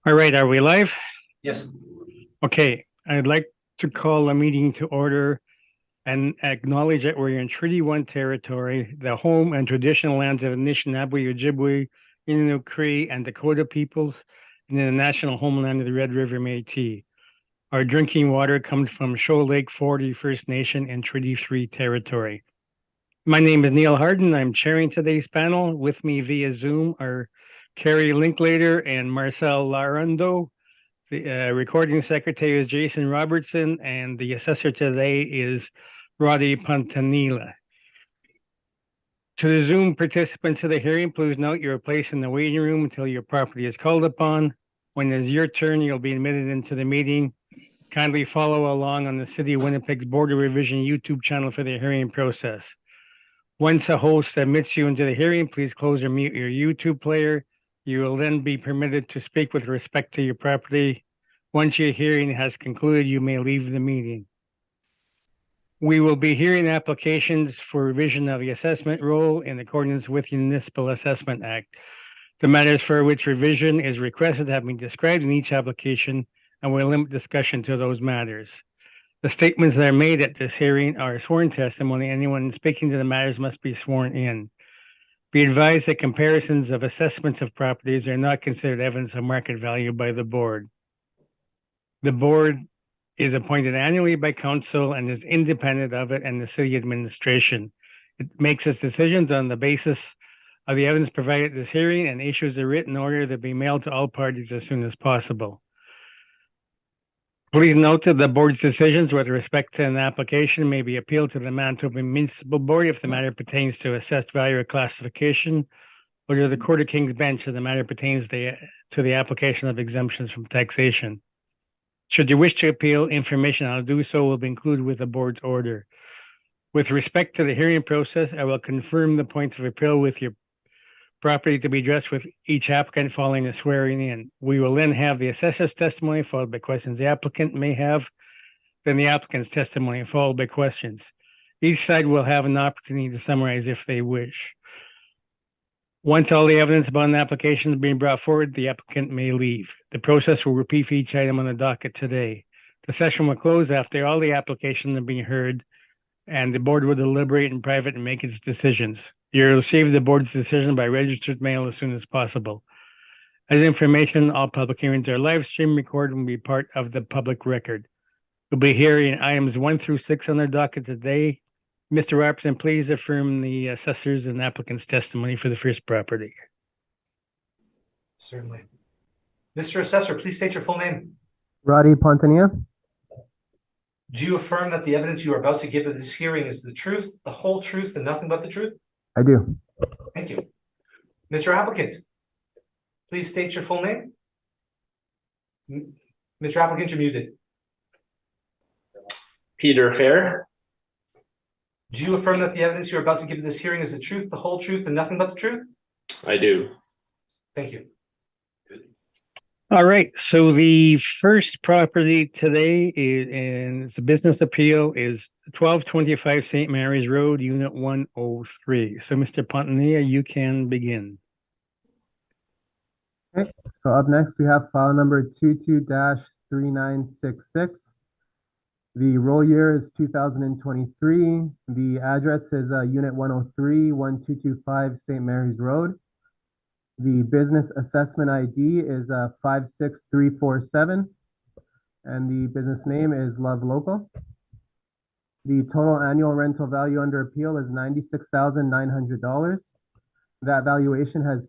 All right, are we live? Yes. Okay, I'd like to call a meeting to order and acknowledge that we're in Treaty 1 territory, the home and traditional lands of Anishinaabe, Ojibwe, Innu, Cree, and Dakota peoples, and in the national homeland of the Red River Métis. Our drinking water comes from Shoal Lake 40 First Nation and Treaty 3 territory. My name is Neil Harden. I'm chairing today's panel. With me via Zoom are Carrie Linklater and Marcel Larundo. The recording secretary is Jason Robertson, and the assessor today is Roddy Pantanila. To the Zoom participants of the hearing, please note you are placed in the waiting room until your property is called upon. When it's your turn, you'll be admitted into the meeting. Kindly follow along on the City of Winnipeg's Board of Revision YouTube channel for the hearing process. Once a host admits you into the hearing, please close or mute your YouTube player. You will then be permitted to speak with respect to your property. Once your hearing has concluded, you may leave the meeting. We will be hearing applications for revision of the assessment roll in accordance with the Municipal Assessment Act. The matters for which revision is requested have been described in each application, and we'll limit discussion to those matters. The statements that are made at this hearing are sworn testimony. Anyone speaking to the matters must be sworn in. Be advised that comparisons of assessments of properties are not considered evidence of market value by the board. The board is appointed annually by council and is independent of it and the city administration. It makes its decisions on the basis of the evidence provided at this hearing and issues a written order that be mailed to all parties as soon as possible. Please note that the board's decisions with respect to an application may be appealed to the Manitoba Municipal Board if the matter pertains to assessed value or classification, or to the Court of King's Bench if the matter pertains to the application of exemptions from taxation. Should you wish to appeal, information on how to do so will be included with the board's order. With respect to the hearing process, I will confirm the point of appeal with your property to be addressed with each applicant following the swearing in. We will then have the assessor's testimony followed by questions the applicant may have, then the applicant's testimony followed by questions. Each side will have an opportunity to summarize if they wish. Once all the evidence about an application is being brought forward, the applicant may leave. The process will repeat for each item on the docket today. The session will close after all the applications are being heard, and the board will deliberate in private and make its decisions. You'll receive the board's decision by registered mail as soon as possible. As information, all public hearings are live stream recorded and will be part of the public record. We'll be hearing items 1 through 6 on our docket today. Mr. Robertson, please affirm the assessor's and applicant's testimony for the first property. Certainly. Mr. Assessor, please state your full name. Roddy Pontanilla. Do you affirm that the evidence you are about to give at this hearing is the truth, the whole truth, and nothing but the truth? I do. Thank you. Mr. Applicant, please state your full name. Mr. Applicant, you're muted. Peter Fair. Do you affirm that the evidence you're about to give at this hearing is the truth, the whole truth, and nothing but the truth? I do. Thank you. All right, so the first property today is, and it's a business appeal, is 1225 St. Mary's Road, Unit 103. So, Mr. Pontanilla, you can begin. Okay, so up next we have file number 22-3966. The roll year is 2023. The address is Unit 103, 1225 St. Mary's Road. The business assessment ID is 56347, and the business name is Love Local. The total annual rental value under appeal is $96,900. That valuation was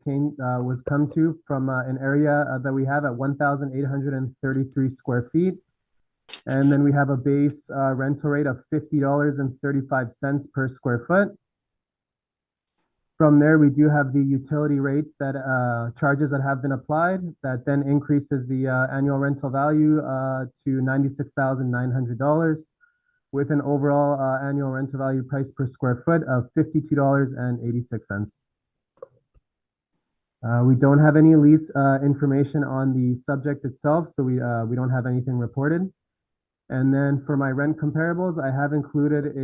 come to from an area that we have at 1,833 square feet. And then we have a base rental rate of $50.35 per square foot. From there, we do have the utility rate that charges that have been applied that then increases the annual rental value to $96,900 with an overall annual rental value price per square foot of $52.86. We don't have any lease information on the subject itself, so we don't have anything reported. And then for my rent comparables, I have included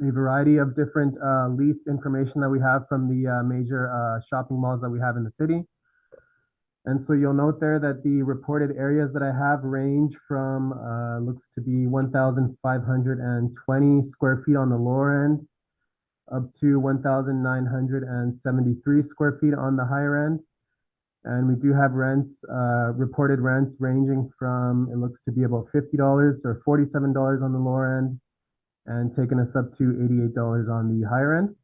a variety of different lease information that we have from the major shopping malls that we have in the city. And so you'll note there that the reported areas that I have range from, looks to be 1,520 square feet on the lower end, up to 1,973 square feet on the higher end. And we do have rents, reported rents ranging from, it looks to be about $50 or $47 on the lower end, and taking us up to $88 on the higher end.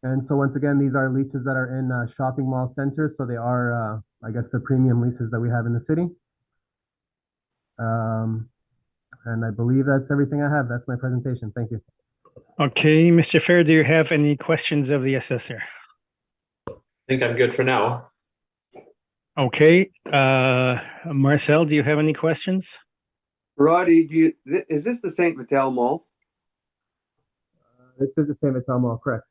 And so once again, these are leases that are in shopping mall centers. So they are, I guess, the premium leases that we have in the city. And I believe that's everything I have. That's my presentation. Thank you. Okay, Mr. Fair, do you have any questions of the assessor? I think I'm good for now. Okay, Marcel, do you have any questions? Roddy, is this the St. Vital Mall? This is the St. Vital Mall, correct?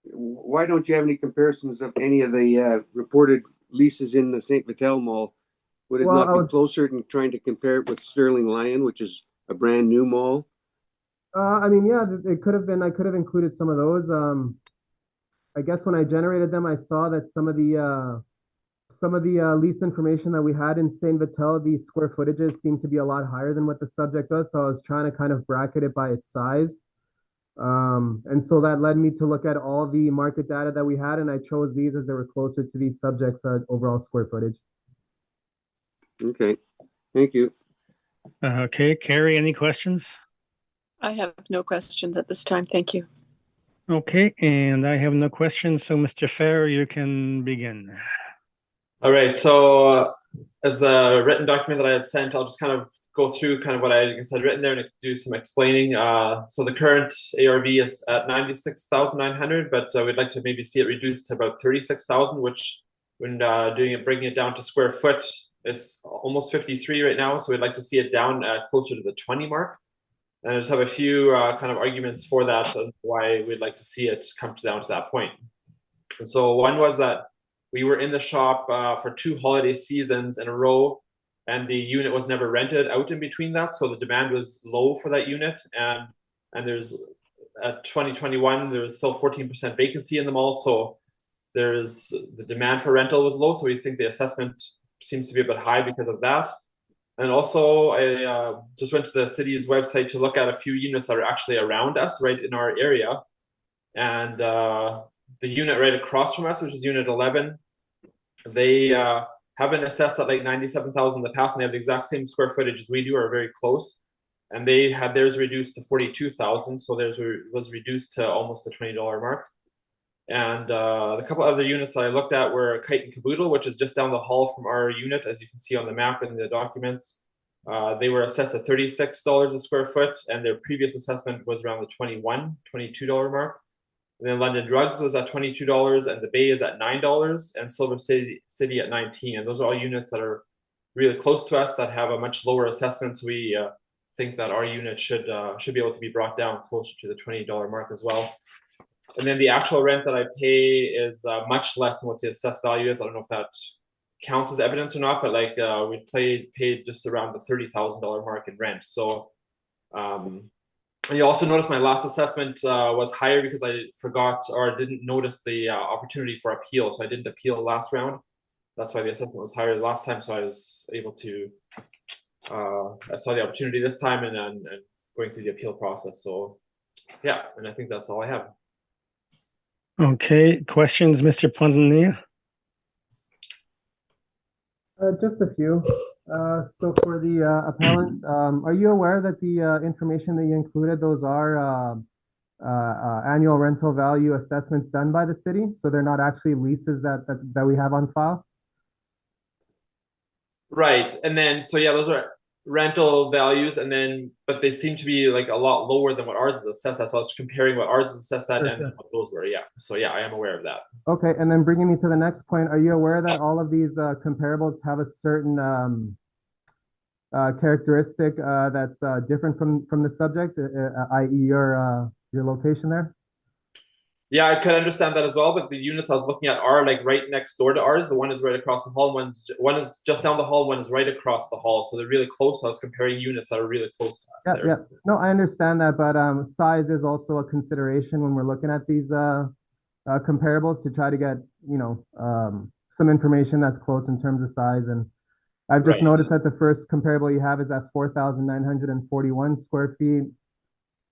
Why don't you have any comparisons of any of the reported leases in the St. Vital Mall? Would it Well, not be closer than trying to compare it with Sterling Lion, which is a brand new mall? I mean, yeah, it could have been. I could have included some of those. I guess when I generated them, I saw that some of the lease information that we had in St. Vital, the square footages seemed to be a lot higher than what the subject does. So I was trying to kind of bracket it by its size. And so that led me to look at all the market data that we had, and I chose these as they were closer to these subjects' overall square footage. Okay, thank you. Okay, Carrie, any questions? I have no questions at this time. Thank you. Okay, and I have no questions. So, Mr. Fair, you can begin. All right. So as the written document that I had sent, I'll just kind of go through kind of what I guess I'd written there and do some explaining. So the current ARV is at 96,900, but we'd like to maybe see it reduced to about 36,000, which when bringing it down to square foot, is almost 53 right now. So we'd like to see it down closer to the 20 mark. And I just have a few kind of arguments for that and why we'd like to see it come down to that point. And so one was that we were in the shop for 2 holiday seasons in a row, and the unit was never rented out in between that. So the demand was low for that unit. And there's at 2021, there was still 14% vacancy in the mall. So there's the demand for rental was low. So we think the assessment seems to be a bit high because of that. And also, I just went to the city's website to look at a few units that are actually around us, right in our area. And the unit right across from us, which is Unit 11, they have been assessed at like 97,000 in the past, and they have the exact same square footage as we do, or very close. And they had theirs reduced to 42,000, so theirs was reduced to almost the $20 mark. And a couple other units that I looked at were Kite and Caboodle, which is just down the hall from our unit, as you can see on the map and the documents. They were assessed at $36 a square foot, and their previous assessment was around the $22 mark. And then London Drugs was at $22, and the Bay is at $9, and Silver City at $19. And those are all units that are really close to us that have a much lower assessment. So we think that our unit should be able to be brought down closer to the $20 mark as well. And then the actual rent that I pay is much less than what the assessed value is. I don't know if that counts as evidence or not, but like we paid just around the $30,000 mark in rent. So and you also notice my last assessment was higher because I forgot or didn't notice the opportunity for appeal. So I didn't appeal last round. That's why the assessment was higher last time. So I was able to, I saw the opportunity this time and going through the appeal process. So yeah, and I think that's all I have. Okay, questions, Mr. Pontanilla? Just a few. So for the appellant, are you aware that the information that you included, those are annual rental value assessments done by the city? So they're not actually leases that we have on file? Right. And then, so yeah, those are rental values, and then, but they seem to be like a lot lower than what ours is assessed at. So I was comparing what ours is assessed at and what those were. Yeah. So yeah, I am aware of that. Okay. And then bringing me to the next point, are you aware that all of these comparables have a certain characteristic that's different from the subject, i.e. your location there? Yeah, I could understand that as well, but the units I was looking at are like right next door to ours. The one is right across the hall, one is just down the hall, one is right across the hall. So they're really close. So I was comparing units that are really close to us. Yeah. No, I understand that, but size is also a consideration when we're looking at these comparables to try to get, some information that's close in terms of size. And I've just Right. noticed that the first comparable you have is at 4,941 square feet.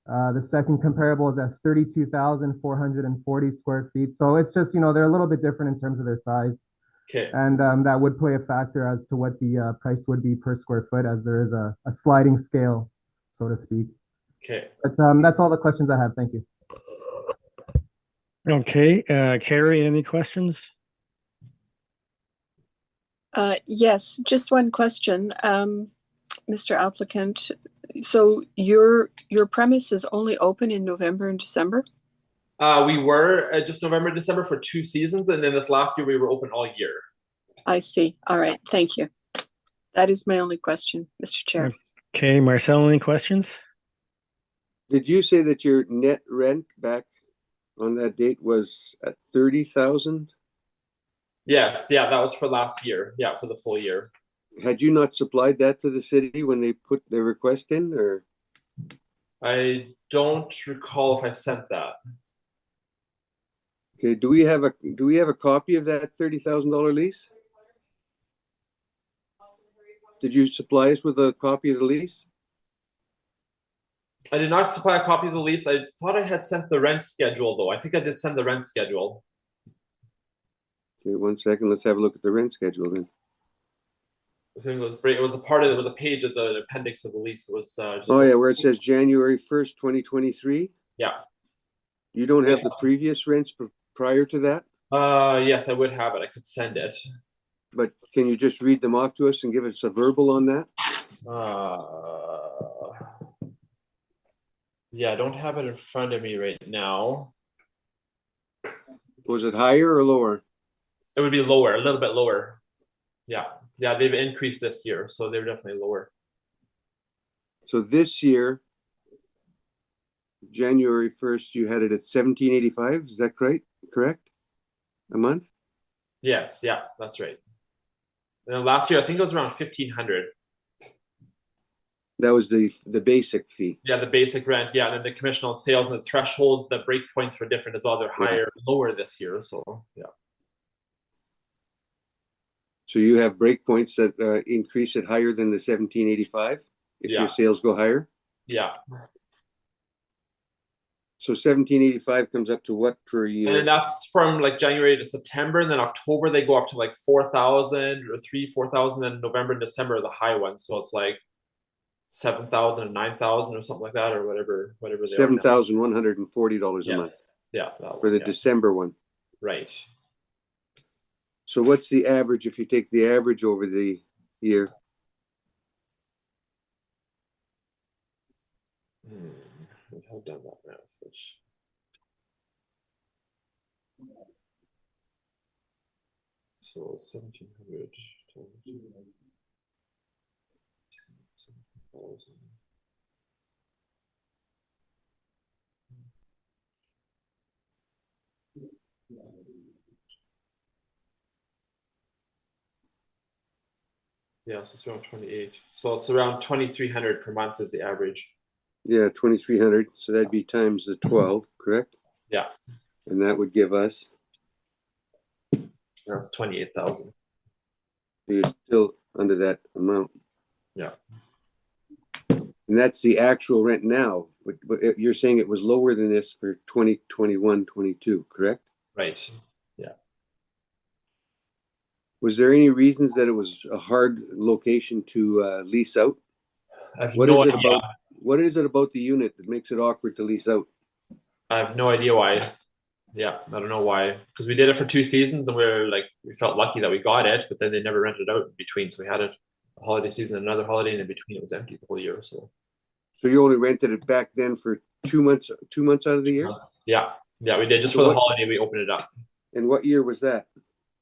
The second comparable is at 32,440 square feet. So it's just, they're a little bit different in terms of their size. Okay. And that would play a factor as to what the price would be per square foot, as there is a sliding scale, so to speak. Okay. But that's all the questions I have. Thank you. Okay, Carrie, any questions? Yes, just one question, Mr. Applicant. So your premise is only open in November and December? We were just November, December for 2 seasons, and then this last year we were open all year. I see. All right. Thank you. That is my only question, Mr. Chair. Okay, Marcel, any questions? Did you say that your net rent back on that date was at 30,000? Yes, yeah, that was for last year. Yeah, for the full year. Had you not supplied that to the city when they put their request in, or? I don't recall if I sent that. Okay, do we have a copy of that $30,000 lease? Did you supply us with a copy of the lease? I did not supply a copy of the lease. I thought I had sent the rent schedule, though. I think I did send the rent schedule. Okay, 1 second. Let's have a look at the rent schedule then. I think it was great. It was a part of it was a page of the appendix of the lease. It was just Oh yeah, where it says January 1st, 2023. Yeah. You don't have the previous rents prior to that? Yes, I would have it. I could send it. But can you just read them off to us and give us a verbal on that? Yeah, I don't have it in front of me right now. Was it higher or lower? It would be lower, a little bit lower. Yeah. Yeah, they've increased this year, so they're definitely lower. So this year, January 1st, you had it at 1785. Is that correct? A month? Yes, yeah, that's right. And then last year, I think it was around 1,500. That was the basic fee. Yeah, the basic rent. Yeah, and then the commission on sales and the thresholds, the break points were different as well. They're higher, lower this year. So yeah. So you have breakpoints that increase it higher than the 1785 if your sales go higher? Yeah. So 1785 comes up to what per year? And that's from like January to September, and then October they go up to like 4,000 or 4,000, and November and December are the high ones. So it's like 7,000 and 9,000 or something like that, or whatever they $7,140 a month. Yeah, for the December one. Right. So what's the average if you take the average over the year? I have done that math, which so 1,700 times 10,000. Yeah, so it's around 28. So it's around 2,300 per month is the average. Yeah, 2,300. So that'd be times the 12, correct? Yeah. And that would give us. That's 28,000. You're still under that amount. Yeah. And that's the actual rent now. But you're saying it was lower than this for 2021, 22, correct? Right. Yeah. Was there any reasons that it was a hard location to lease out? What is it about the unit that makes it awkward to lease out? I have no idea why. Yeah, I don't know why. Because we did it for 2 seasons and we felt lucky that we got it, but then they never rented out in between. So we had it a holiday season, another holiday, and in between it was empty the whole year. So you only rented it back then for 2 months out of the year? Yeah. Yeah, we did just for the holiday, we opened it up. And what year was that?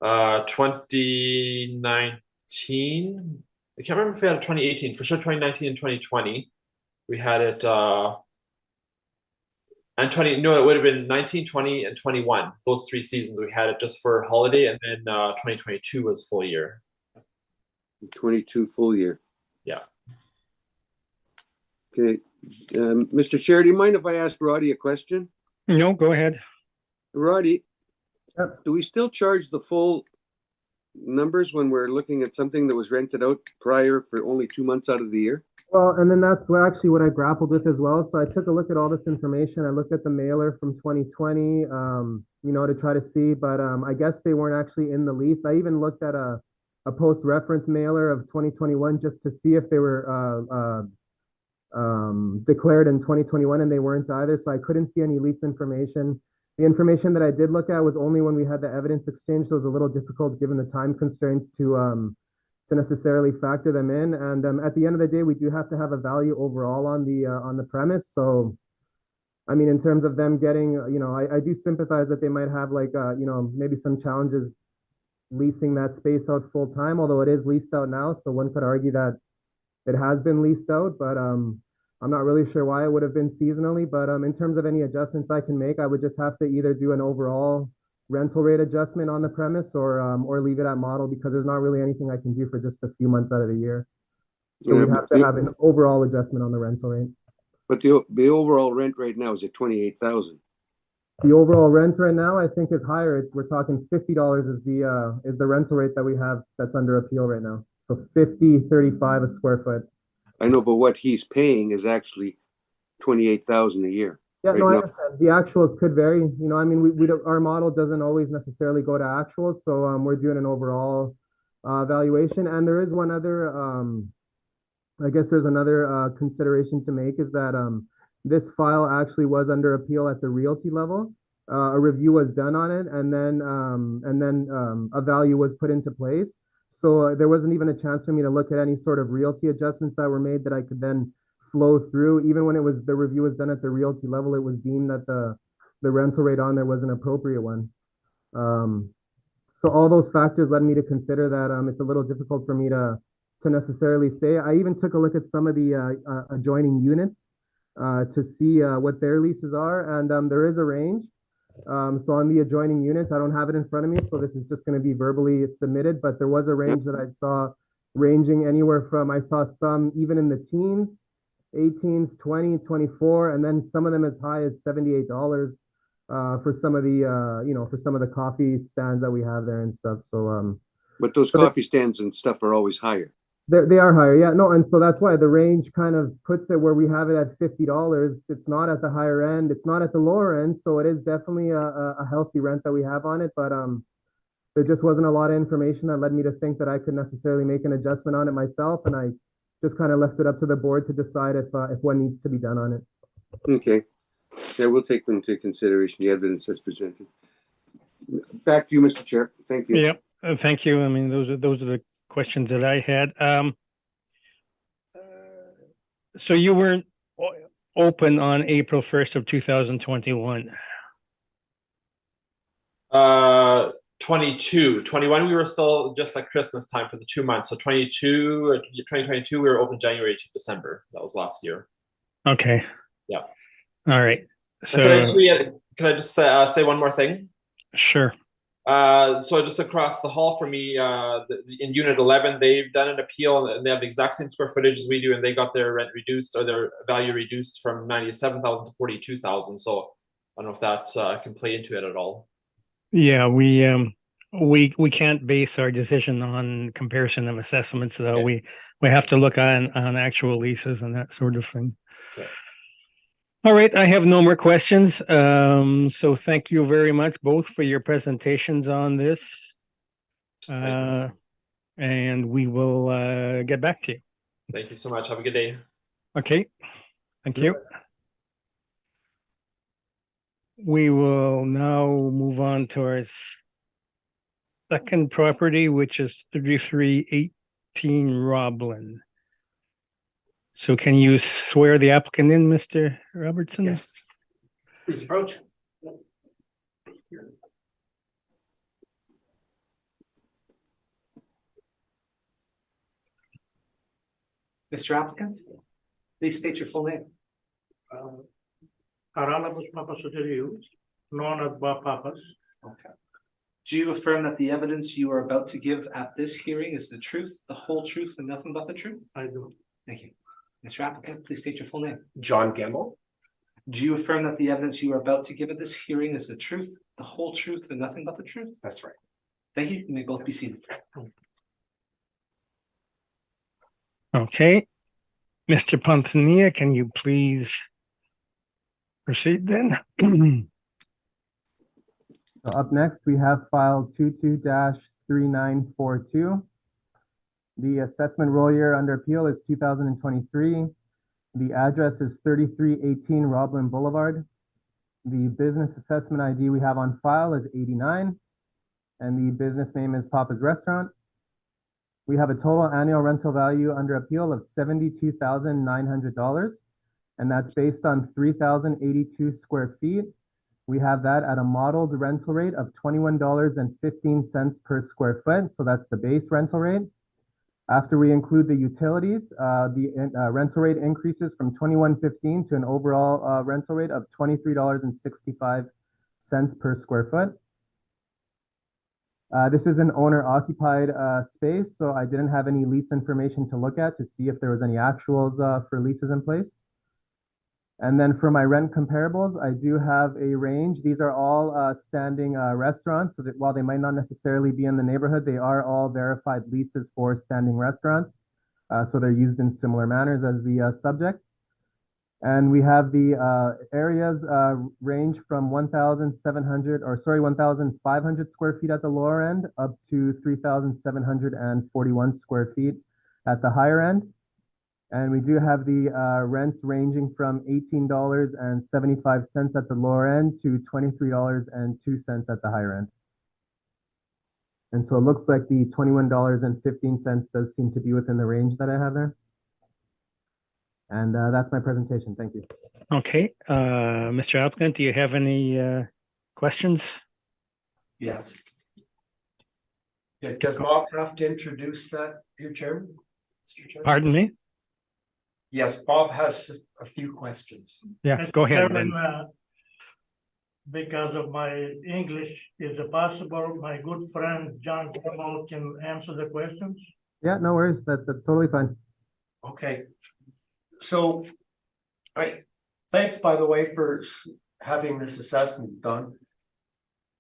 2019. I can't remember if we had it 2018, for sure 2019 and 2020. We had it it would have been 19, 20, and 21. Those 3 seasons we had it just for holiday, and then 2022 was full year. 22 full year. Yeah. Okay. Mr. Chair, do you mind if I ask Roddy a question? No, go ahead. Roddy, Yep. do we still charge the full numbers when we're looking at something that was rented out prior for only 2 months out of the year? Well, and then that's what I grappled with as well. So I took a look at all this information. I looked at the mailer from 2020, to try to see, but I guess they weren't actually in the lease. I even looked at a post-reference mailer of 2021 just to see if they were declared in 2021, and they weren't either. So I couldn't see any lease information. The information that I did look at was only when we had the evidence exchange. So it was a little difficult given the time constraints to necessarily factor them in. And at the end of the day, we do have to have a value overall on the premise. So, I mean, in terms of them getting, I do sympathize that they might have maybe some challenges leasing that space out full time, although it is leased out now. So one could argue that it has been leased out, but I'm not really sure why it would have been seasonally. But in terms of any adjustments I can make, I would just have to either do an overall rental rate adjustment on the premise or leave it at model, because there's not really anything I can do for just a few months out of the year. So we'd have to have an overall adjustment on the rental rate. But the overall rent right now is at 28,000. The overall rent right now, I think, is higher. We're talking $50 is the rental rate that we have that's under appeal right now. So $50.35 a square foot. I know, but what he's paying is actually 28,000 a year. Yeah, right no, I now. understand. The actuals could vary. I mean, we don't, our model doesn't always necessarily go to actuals, so we're doing an overall valuation. And there is one other, I guess there's another consideration to make, is that this file actually was under appeal at the realty level. A review was done on it, and then a value was put into place. So there wasn't even a chance for me to look at any sort of realty adjustments that were made that I could then flow through. Even when the review was done at the realty level, it was deemed that the rental rate on there was an appropriate one. So all those factors led me to consider that it's a little difficult for me to necessarily say. I even took a look at some of the adjoining units to see what their leases are, and there is a range. So on the adjoining units, I don't have it in front of me, so this is just going to be verbally submitted, but there was a range that I saw ranging anywhere from, I saw some even in the teens, 18s, 20, 24, and then some of them as high as $78 for some of the, for some of the coffee stands that we have there and stuff. So, but those coffee stands and stuff are always higher. They are higher, yeah. No, and so that's why the range kind of puts it where we have it at $50. It's not at the higher end. It's not at the lower end. So it is definitely a healthy rent that we have on it. But there just wasn't a lot of information that led me to think that I could necessarily make an adjustment on it myself. And I just kind of left it up to the board to decide if what needs to be done on it. Okay. Yeah, we'll take into consideration the evidence that's presented. Back to you, Mr. Chair. Thank you. Yep. Thank you. I mean, those are the questions that I had. So you weren't open on April 1st of 2021. 22, 21, we were still just like Christmas time for the 2 months. So 2022, we were open January to December. That was last year. Okay. Yeah. All right. So can I just say one more thing? Sure. So just across the hall from me, in Unit 11, they've done an appeal, and they have the exact same square footage as we do, and they got their rent reduced, or their value reduced from 97,000 to 42,000. So I don't know if that can play into it at all. Yeah, we can't base our decision on comparison of assessments, though. Okay. We have to look on actual leases and that sort of thing. Okay. All right, I have no more questions. So thank you very much both for your presentations on this. And we will get back to you. Thank you so much. Have a good day. Okay, thank you. We will now move on to our second property, which is 3318 Roblin. So can you swear the applicant in, Mr. Robertson? Yes. Please approach. Mr. Applicant, please state your full name. Aralabus Papasotiriou, known as Bob Papas. Okay. Do you affirm that the evidence you are about to give at this hearing is the truth, the whole truth, and nothing but the truth? I do. Thank you. Mr. Applicant, please state your full name. John Gamble. Do you affirm that the evidence you are about to give at this hearing is the truth, the whole truth, and nothing but the truth? That's right. Thank you. You may both be seated. Okay. Mr. Pontinia, can you please proceed then? So up next, we have file 22-3942. The assessment roll year under appeal is 2023. The address is 3318 Roblin Boulevard. The business assessment ID we have on file is 89, and the business name is Papa's Restaurant. We have a total annual rental value under appeal of $72,900, and that's based on 3,082 square feet. We have that at a modeled rental rate of $21.15 per square foot, so that's the base rental rate. After we include the utilities, the rental rate increases from $21.15 to an overall rental rate of $23.65 per square foot. This is an owner-occupied space, so I didn't have any lease information to look at to see if there was any actuals for leases in place. And then for my rent comparables, I do have a range. These are all standing restaurants, so that while they might not necessarily be in the neighborhood, they are all verified leases for standing restaurants. So they're used in similar manners as the subject. And we have the areas range from 1,500 square feet at the lower end up to 3,741 square feet at the higher end. And we do have the rents ranging from $18.75 at the lower end to $23.02 at the higher end. And so it looks like the $21.15 does seem to be within the range that I have there. And that's my presentation. Thank you. Okay, Mr. Applicant, do you have any questions? Yes. Does Bob have to introduce that, your chairman? Mr. Chairman? Pardon me? Yes, Bob has a few questions. Yeah, go ahead. Chairman, because of my English, is it possible my good friend John Kimmel can answer the questions? Yeah, no worries. That's totally fine. Okay. So, thanks, by the way, for having this assessment done.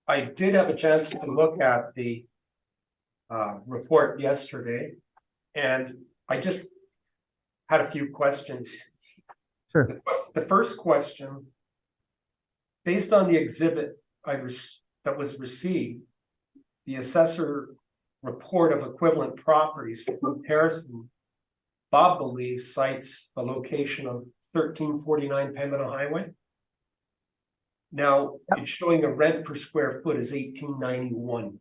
I did have a chance to look at the report yesterday, and I just had a few questions. Sure. The first question, based on the exhibit that was received, the assessor report of equivalent properties for comparison, Bob believes cites the location of 1349 Pembina Highway. Now, it's showing the rent per square foot is $18.91.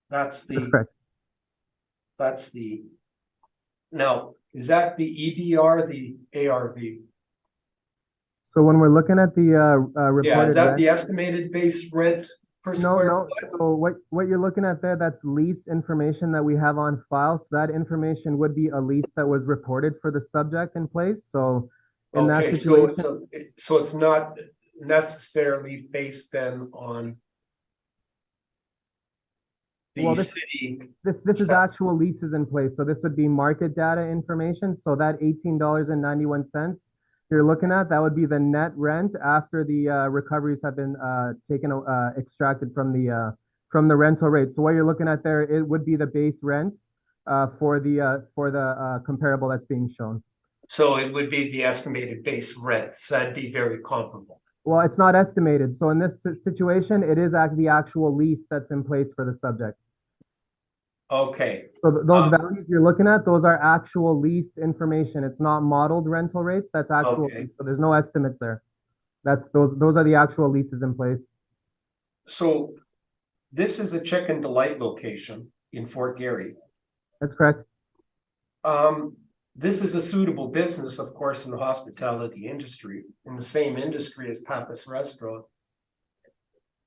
That's correct. Now, is that the EBR, the ARV? So when we're looking at the reported Yeah, is that rent, the estimated base rent per square no. foot? So what you're looking at there, that's lease information that we have on file. So that information would be a lease that was reported for the subject in place. So in that situation, so it's not necessarily based then on the city. This is actual leases in place. So this would be market data information. So that $18.91 you're looking at, that would be the net rent after the recoveries have been extracted from the rental rate. So what you're looking at there, it would be the base rent for the comparable that's being shown. So it would be the estimated base rent. So that'd be very comparable. Well, it's not estimated. So in this situation, it is the actual lease that's in place for the subject. Okay. So those values you're looking at, those are actual lease information. It's not modeled rental rates. That's actual lease. So there's no estimates there. Those are the actual leases in place. So this is a Chicken Delight location in Fort Garry. That's correct. This is a suitable business, of course, in the hospitality industry, in the same industry as Papa's Restaurant.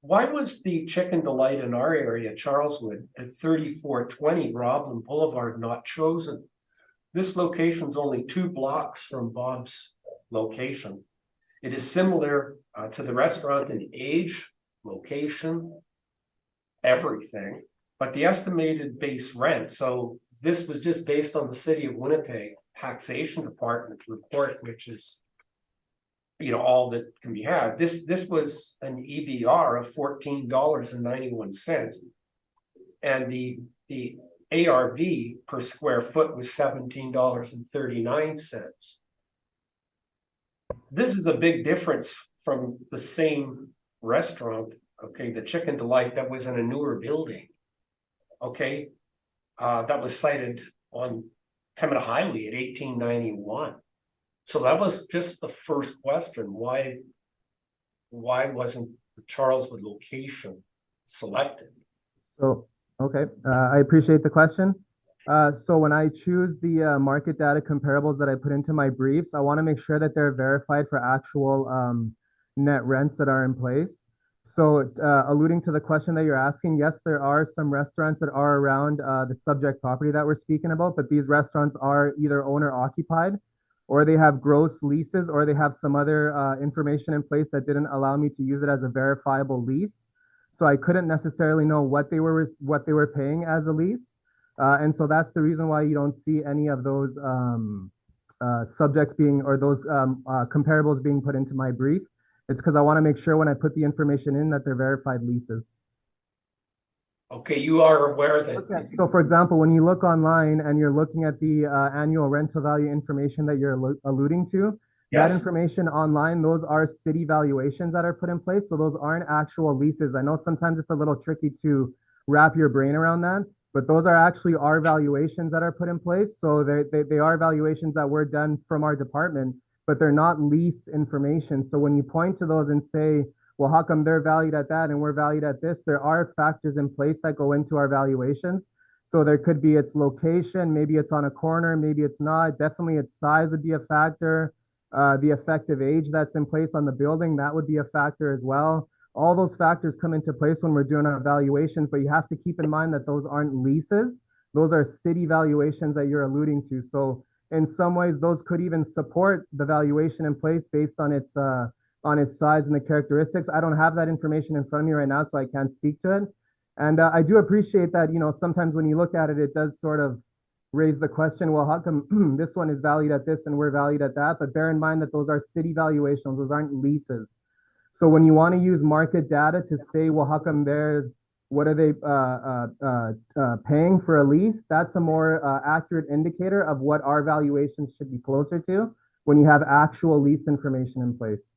Why was the Chicken Delight in our area, Charleswood, at 3420 Roblin Boulevard not chosen? This location's only 2 blocks from Bob's location. It is similar to the restaurant in age, location, everything, but the estimated base rent. So this was just based on the City of Winnipeg Taxation Department report, which is, all that can be had. This was an EBR of $14.91. and the ARV per square foot was $17.39. This is a big difference from the same restaurant, okay, the Chicken Delight that was in a newer building. Okay, that was cited on Pembina Highway at 1891. So that was just the first question. Why wasn't the Charleswood location selected? So, okay, I appreciate the question. So when I choose the market data comparables that I put into my briefs, I want to make sure that they're verified for actual net rents that are in place. So alluding to the question that you're asking, yes, there are some restaurants that are around the subject property that we're speaking about, but these restaurants are either owner occupied, or they have gross leases, or they have some other information in place that didn't allow me to use it as a verifiable lease. So I couldn't necessarily know what they were paying as a lease. And so that's the reason why you don't see any of those subjects being, or those comparables being put into my brief. It's because I want to make sure when I put the information in that they're verified leases. Okay, you are aware that. Okay. So for example, when you look online and you're looking at the annual rental value information that you're alluding to, Yes. that information online, those are city valuations that are put in place. So those aren't actual leases. I know sometimes it's a little tricky to wrap your brain around that, but those are actually our valuations that are put in place. So they are valuations that were done from our department, but they're not lease information. So when you point to those and say, well, how come they're valued at that and we're valued at this? There are factors in place that go into our valuations. So there could be its location, maybe it's on a corner, maybe it's not. Definitely its size would be a factor. The effective age that's in place on the building, that would be a factor as well. All those factors come into place when we're doing our valuations, but you have to keep in mind that those aren't leases. Those are city valuations that you're alluding to. So in some ways, those could even support the valuation in place based on its size and the characteristics. I don't have that information in front of me right now, so I can't speak to it. And I do appreciate that, sometimes when you look at it, it does sort of raise the question, well, how come this one is valued at this and we're valued at that? But bear in mind that those are city valuations, those aren't leases. So when you want to use market data to say, well, how come what are they paying for a lease? That's a more accurate indicator of what our valuations should be closer to when you have actual lease information in place.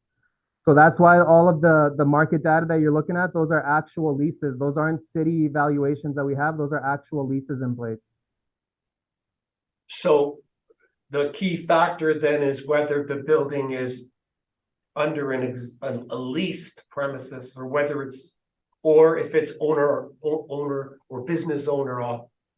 So that's why all of the market data that you're looking at, those are actual leases. Those aren't city valuations that we have. Those are actual leases in place. So the key factor then is whether the building is under a leased premises, or whether it's, or if it's owner or business owner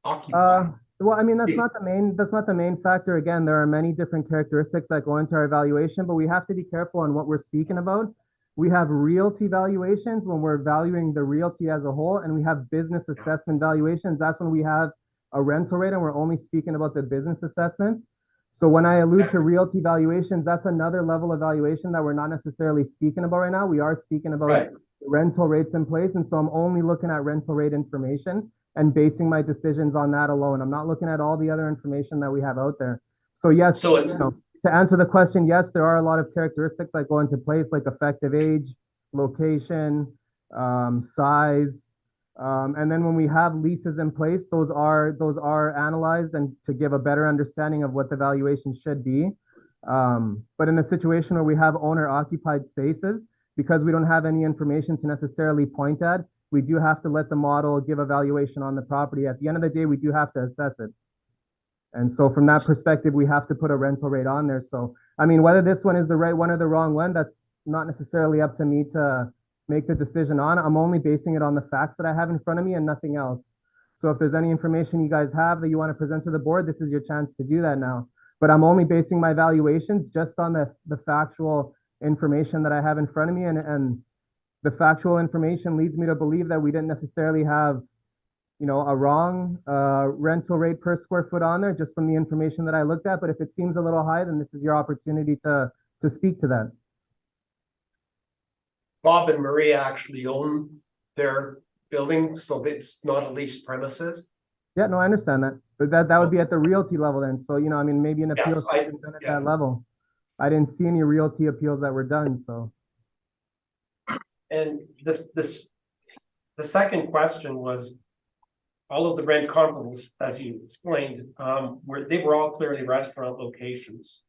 occupied. Well, I mean, that's not the main factor. Again, there are many different characteristics that go into our evaluation, but we have to be careful on what we're speaking about. We have realty valuations when we're valuing the realty as a whole, and we have business assessment valuations. That's when we have a rental rate and we're only speaking about the business assessments. So when I allude to realty valuations, that's another level of valuation that we're not necessarily speaking about right now. We are speaking about rental rates in place. And so I'm only looking at rental rate information and basing my decisions on that alone. I'm not looking at all the other information that we have out there. So yes, so it's, to answer the question, yes, there are a lot of characteristics that go into place, like effective age, location, size. And then when we have leases in place, those are analyzed and to give a better understanding of what the valuation should be. But in a situation where we have owner occupied spaces, because we don't have any information to necessarily point at, we do have to let the model give a valuation on the property. At the end of the day, we do have to assess it. And so from that perspective, we have to put a rental rate on there. So, I mean, whether this one is the right one or the wrong one, that's not necessarily up to me to make the decision on. I'm only basing it on the facts that I have in front of me and nothing else. So if there's any information you guys have that you want to present to the board, this is your chance to do that now. But I'm only basing my valuations just on the factual information that I have in front of me. And the factual information leads me to believe that we didn't necessarily have, a wrong rental rate per square foot on there just from the information that I looked at. But if it seems a little high, then this is your opportunity to speak to that. Bob and Maria actually own their building, so it's not a leased premises. Yeah, no, I understand that. But that would be at the realty level then. So, I mean, maybe an appeal done at that level. I didn't see any realty appeals that were done, so. And the second question was, all of the rent comparables, as you explained, they were all clearly restaurant locations.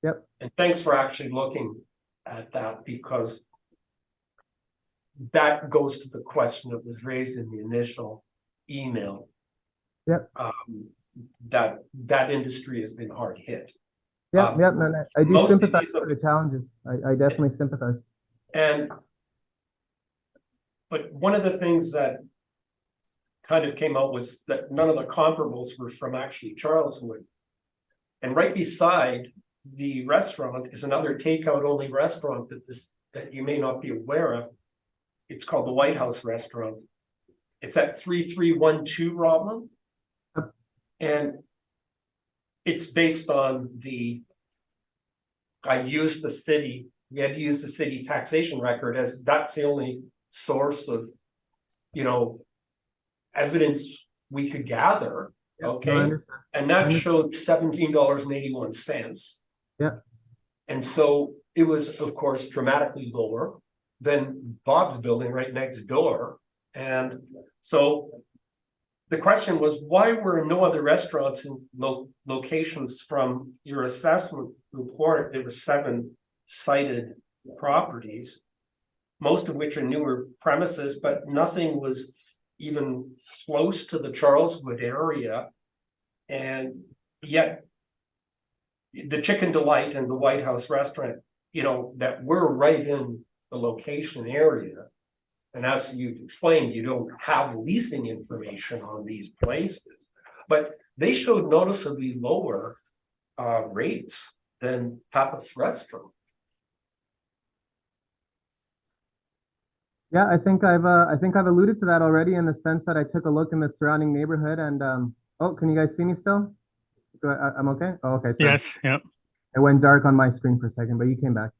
Yep. And thanks for actually looking at that, because that goes to the question that was raised in the initial email. Yep. That industry has been hard hit. Yep, no, I do most of sympathize these- with the challenges. I definitely sympathize. But one of the things that kind of came out was that none of the comparables were from actually Charleswood. And right beside the restaurant is another takeout only restaurant that you may not be aware of. It's called the White House Restaurant. It's at 3312 Roblin. Yep. And it's based on we had to use the city taxation record, as that's the only source of, evidence we could gather. Yep, Okay. no, I understand. And that showed $17.81. Yeah. And so it was, of course, dramatically lower than Bob's building right next door. And so the question was, why were no other restaurants in locations from your assessment report? There were 7 cited properties, most of which are newer premises, but nothing was even close to the Charleswood area. And yet the Chicken Delight and the White House Restaurant, that were right in the location area. And as you explained, you don't have leasing information on these places, but they showed noticeably lower rates than Papa's Restaurant. Yeah, I think I've alluded to that already, in the sense that I took a look in the surrounding neighborhood, and oh, can you guys see me still? I'm okay. Oh, okay. Sorry. Yes. Yep. It went dark on my screen for a second, but you came back.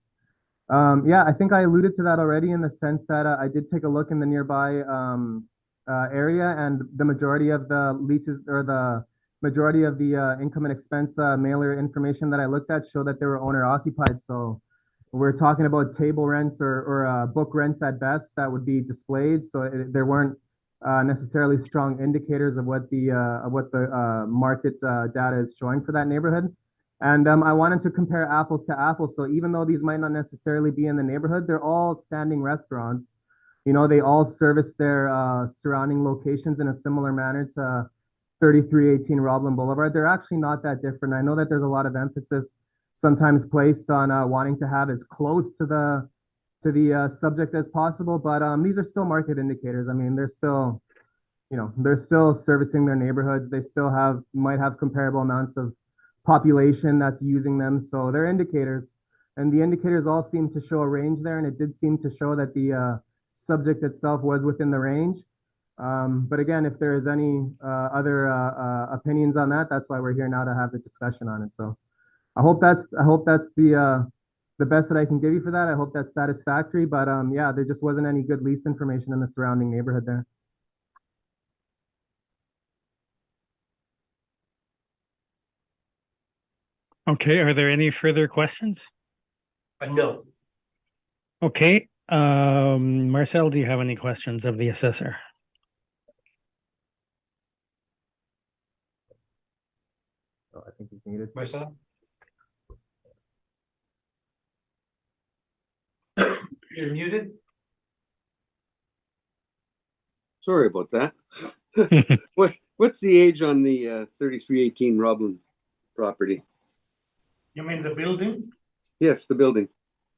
Yeah, I think I alluded to that already, in the sense that I did take a look in the nearby area, and the majority of the leases, or the majority of the income and expense mailer information that I looked at, showed that they were owner occupied. So we're talking about table rents or book rents at best that would be displayed. So there weren't necessarily strong indicators of what the market data is showing for that neighborhood. And I wanted to compare apples to apples. So even though these might not necessarily be in the neighborhood, they're all standing restaurants. They all service their surrounding locations in a similar manner to 3318 Roblin Boulevard. They're actually not that different. I know that there's a lot of emphasis sometimes placed on wanting to have as close to the subject as possible, but these are still market indicators. I mean, they're still servicing their neighborhoods. They still might have comparable amounts of population that's using them. So they're indicators, and the indicators all seem to show a range there. And it did seem to show that the subject itself was within the range. But again, if there is any other opinions on that, that's why we're here now, to have the discussion on it. So I hope that's the best that I can give you for that. I hope that's satisfactory. But yeah, there just wasn't any good lease information in the surrounding neighborhood there. Okay. Are there any further questions? No. Okay. Marcel, do you have any questions of the assessor? Oh, I think he's muted. Myself? You're muted? Sorry about that. What's the age on the 3318 Roblin property? You mean the building? Yes, the building.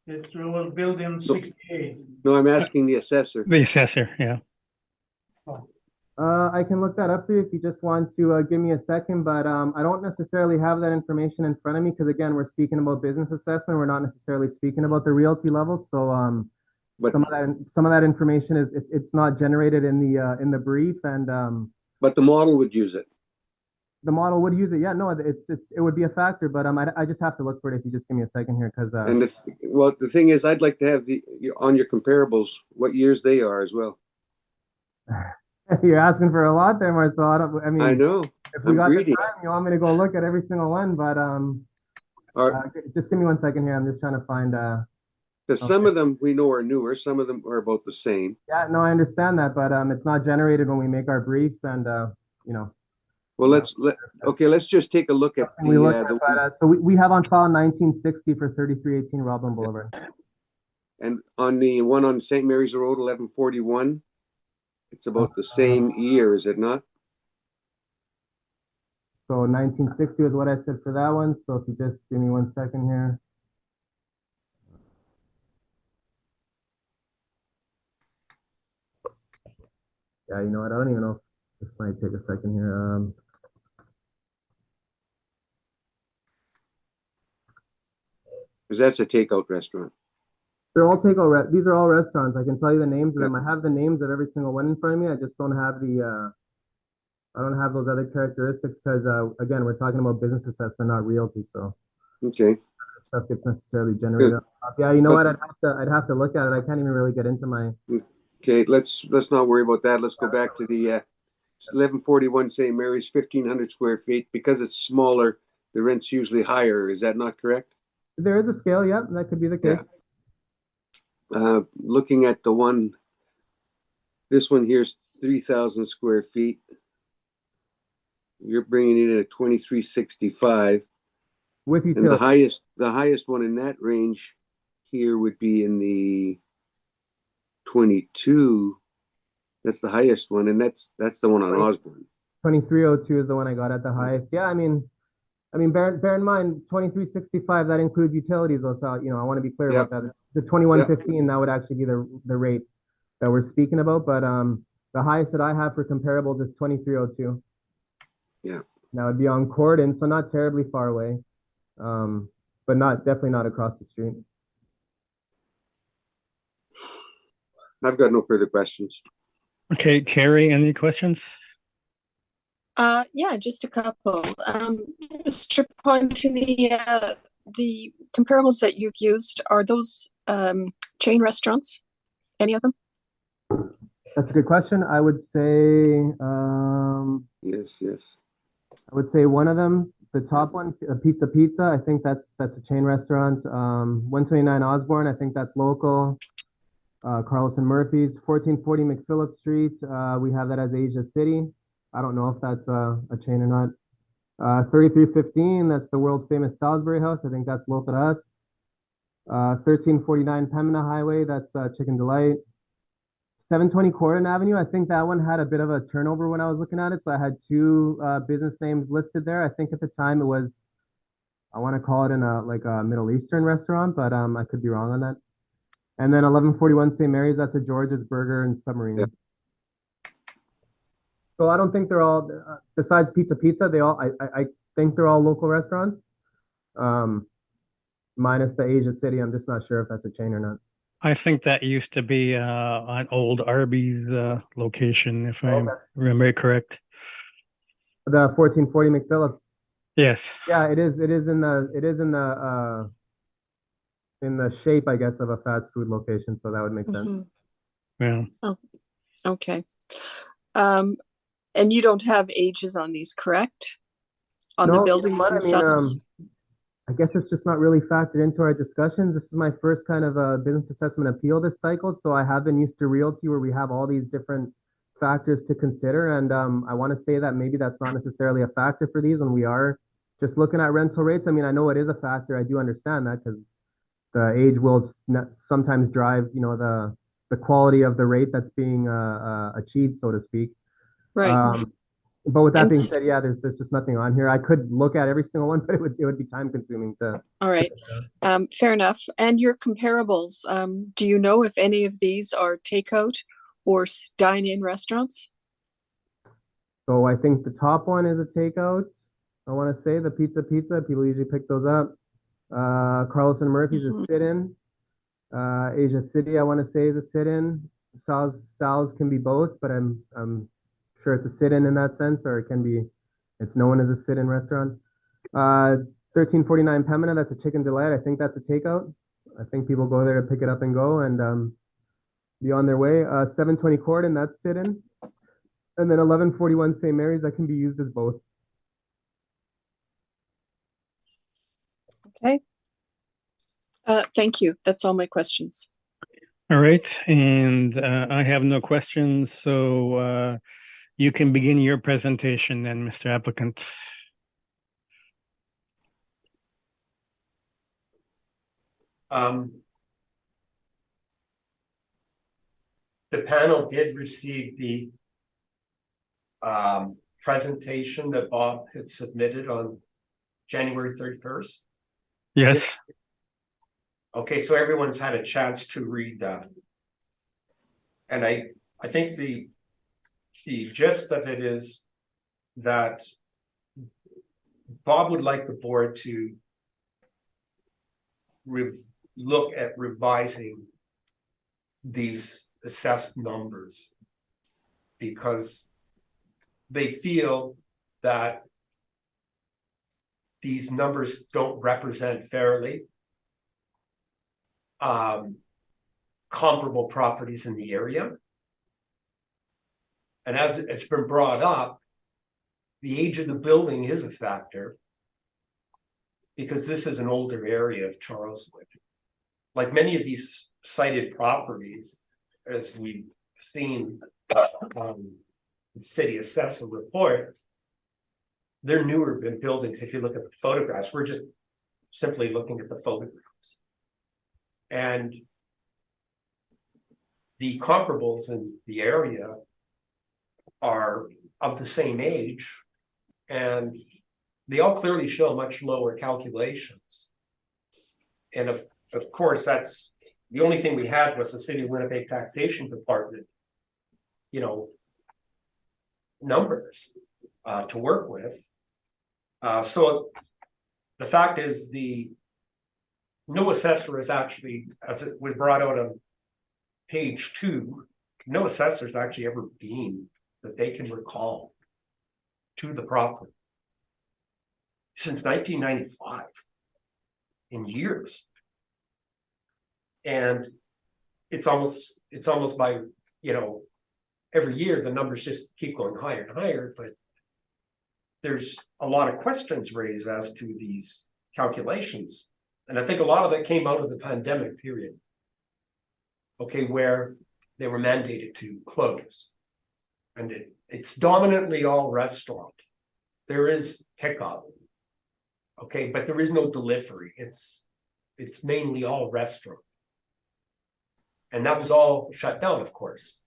It was built in 68. No, I'm asking the assessor. The assessor, yeah. I can look that up for you if you just want to give me a second, but I don't necessarily have that information in front of me, because again, we're speaking about business assessment. We're not necessarily speaking about the realty levels. So But- some of that information it's not generated in the brief, and But the model would use it. the model would use it. Yeah, no, it would be a factor, but I just have to look for it if you just give me a second here, because And the thing is, I'd like to have on your comparables what years they are as well. you're asking for a lot there, Marcel. I know. If we I'm got greedy. the time, you want me to go look at every single one, but All right. just give me one second here. I'm just trying to find Because some of them we know are newer, some of them are about the same. Yeah, no, I understand that, but it's not generated when we make our briefs, and you know. Well, let's just take a look at We look at, the but, so we have on file 1960 for 3318 Roblin Boulevard. and on the one on St. Mary's Road, 1141. It's about the same year, is it not? So 1960 is what I said for that one. So if you just give me 1 second here. Yeah, you know what? I don't even know if this might take a second here. Because that's a takeout restaurant. They're all takeout. These are all restaurants. I can tell you the names of them. I have the names of every single one in front of me. I just don't have the. I don't have those other characteristics because again, we're talking about business assessment, not realty. So. Okay. Stuff gets necessarily generated. Yeah, you know what? I'd have to look at it. I can't even really get into my. Okay, let's not worry about that. Let's go back to the 1141 St. Mary's, 1,500 square feet. Because it's smaller, the rent's usually higher. Is that not correct? There is a scale. Yeah, that could be the case. Yeah. Looking at the one, this one here's 3,000 square feet. You're bringing it in at 2,365. With you, and the highest one in that range here would be in the 22. That's the highest one, and that's the one on Osborne. 2302 is the one I got at the highest. Yeah, I mean, bear in mind 2365 that includes utilities. Also, you know, I want to be clear about that. The 2115 that would actually be the rate that we're speaking about. But the highest that I have for comparables is 2302. Yeah, that would be on Corden, so not terribly far away. But definitely not across the street. I've got no further questions. Okay, Carrie, any questions? Yeah, just a couple. Mr. Pontini, the comparables that you've used, are those chain restaurants? Any of them? That's a good question. I would say yes. I would say one of them, the top one, Pizza, I think that's a chain restaurant. 129 Osborne, I think that's local. Carlson Murphy's, 1440 McPhillip Street. We have that as Asia City. I don't know if that's a chain or not. 3315, that's the world famous Salisbury House. I think that's local to us. 1349 Pembina Highway, that's Chicken Delight. 720 Corden Avenue, I think that one had a bit of a turnover when I was looking at it. So I had two business names listed there. I think at the time it was, I want to call it like a Middle Eastern restaurant, but I could be wrong on that. And then 1141 St. Mary's, that's a George's Burger and Submarine. Yep. So I don't think they're all, besides Pizza, they all, I think they're all local restaurants. Minus the Asia City, I'm just not sure if that's a chain or not. I think that used to be an old Arby's location, if I remember correct. The 1440 McPhillips. Yes. Yeah, it is in the shape, I guess, of a fast food location, so that would make sense. Yeah. Oh, okay. And you don't have ages on these, correct? On the buildings themselves? I guess it's just not really factored into our discussions. This is my first kind of business assessment appeal this cycle, so I have been used to realty where we have all these different factors to consider, and I want to say that maybe that's not necessarily a factor for these when we are just looking at rental rates. I mean, I know it is a factor. I do understand that because the age will sometimes drive, you know, the quality of the rate that's being achieved, so to speak. Right. But with that being said, yeah, there's just nothing on here. I could look at every single one, but it would be time consuming to. All right. Fair enough. And your comparables, do you know if any of these are takeout or dine-in restaurants? So I think the top one is a takeout. I want to say the Pizza. People usually pick those up. Carlson Murphy's is sit-in. Asia City, I want to say, is a sit-in. Sal's can be both, but I'm sure it's a sit-in that sense, or it can be, it's known as a sit-in restaurant. 1349 Pembina, that's a Chicken Delight. I think that's a takeout. I think people go there to pick it up and go and be on their way. 720 Corden, that's sit-in. And then 1141 St. Mary's, that can be used as both. Okay. Thank you. That's all my questions. All right, and I have no questions, so you can begin your presentation then, Mr. Applicant. The panel did receive the presentation that Bob had submitted on January 31st. Yes. Okay, so everyone's had a chance to read that. And I think the gist of it is that Bob would like the board to look at revising these assessed numbers because they feel that these numbers don't represent fairly comparable properties in the area. And as it's been brought up, the age of the building is a factor because this is an older area of Charleswood. Like many of these cited properties, as we've seen the city assessor report, they're newer than buildings. If you look at the photographs, we're just simply looking at the photographs. And the comparables in the area are of the same age, and they all clearly show much lower calculations. And of course, that's the only thing we had was the City of Winnipeg Taxation Department, numbers to work with. So the fact is no assessor is actually, as it was brought out on page 2, no assessor's actually ever been that they can recall to the property since 1995 in years. And it's almost by, every year the numbers just keep going higher and higher, but there's a lot of questions raised as to these calculations. And I think a lot of that came out of the pandemic period, where they were mandated to close. And it's dominantly all restaurant. There is pickup, but there is no delivery. It's mainly all restaurant. And that was all shut down, of course.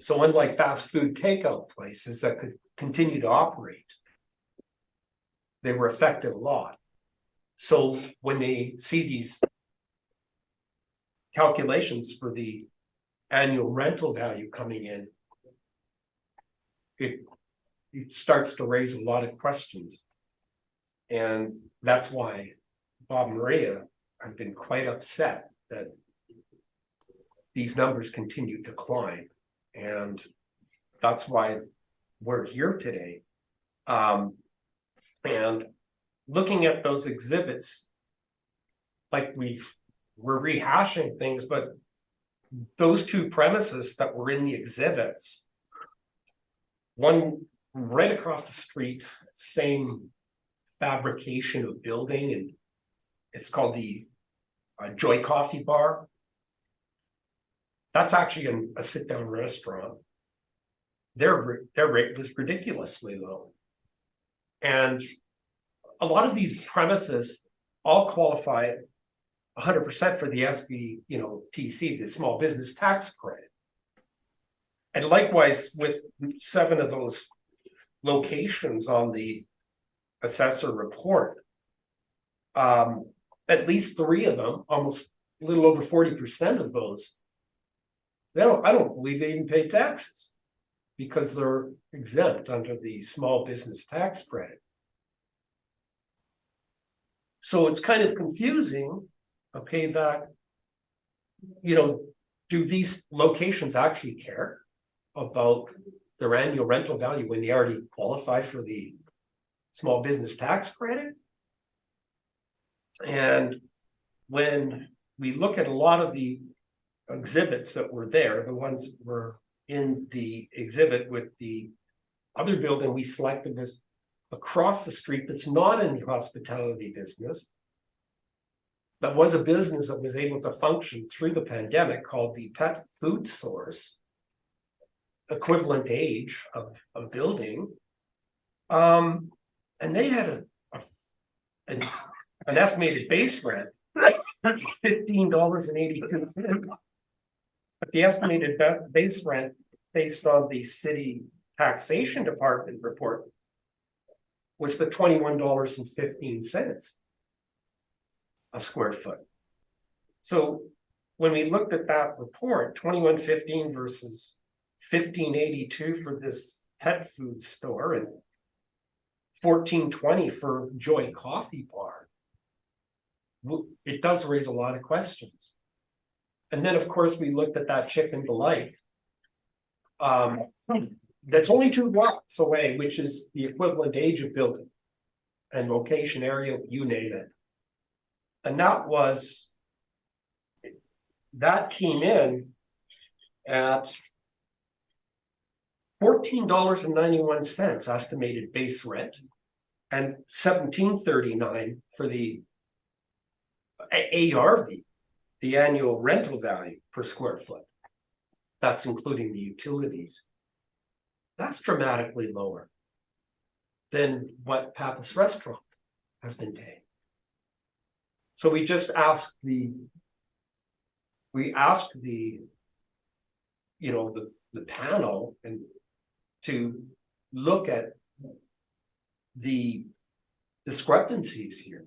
So unlike fast food takeout places that could continue to operate, they were affected a lot. So when they see these calculations for the annual rental value coming in, it starts to raise a lot of questions. And that's why Bob and Maria have been quite upset that these numbers continue to climb. And that's why we're here today. And looking at those exhibits, like we're rehashing things, but those two premises that were in the exhibits, one right across the street, same fabrication of building, and it's called the Joy Coffee Bar. That's actually a sit-down restaurant. Their rate was ridiculously low. And a lot of these premises all qualify 100% for the SBTC, the small business tax credit. And likewise, with 7 of those locations on the assessor report, at least 3 of them, almost a little over 40% of those, I don't believe they even pay taxes because they're exempt under the small business tax credit. So it's kind of confusing, that, do these locations actually care about their annual rental value when they already qualify for the small business tax credit? And when we look at a lot of the exhibits that were there, the ones that were in the exhibit with the other building we selected was across the street that's not in the hospitality business. that was a business that was able to function through the pandemic called the Pet Food Source, equivalent age of a building. And they had an estimated base rent $15.82. But the estimated base rent based on the city taxation department report was the $21.15 a square foot. So when we looked at that report, $21.15 versus $15.82 for this pet food store and $14.20 for Joy Coffee Bar, it does raise a lot of questions. And then, of course, we looked at that Chicken Delight. That's only 2 blocks away, which is the equivalent age of building and location, area, you name it. And that came in at $14.91 estimated base rent and $17.39 for the ARV, the annual rental value per square foot. That's including the utilities. That's dramatically lower than what Pappas Restaurant has been paying. So we just asked the panel and to look at the discrepancies here.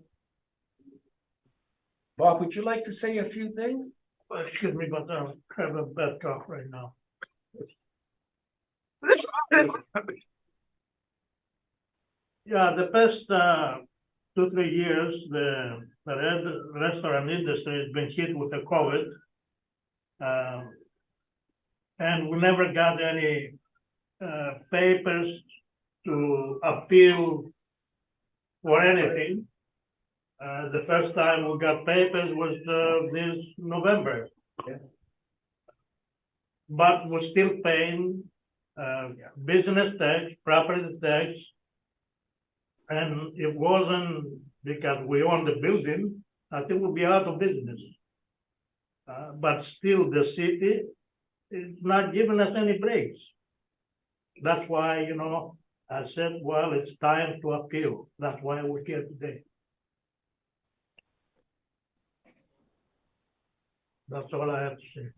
Bob, would you like to say a few things? Excuse me, but I have a bad cough right now. Yeah, the past 2-3 years, the restaurant industry has been hit with the COVID. And we never got any papers to appeal or anything. The first time we got papers was this November. Yeah. But we're still paying business tax, property tax, and it wasn't because we own the building, I think we'll be out of business. But still the city is not giving us any breaks. That's why, I said, well, it's time to appeal. That's why we're here today. That's all I have to say.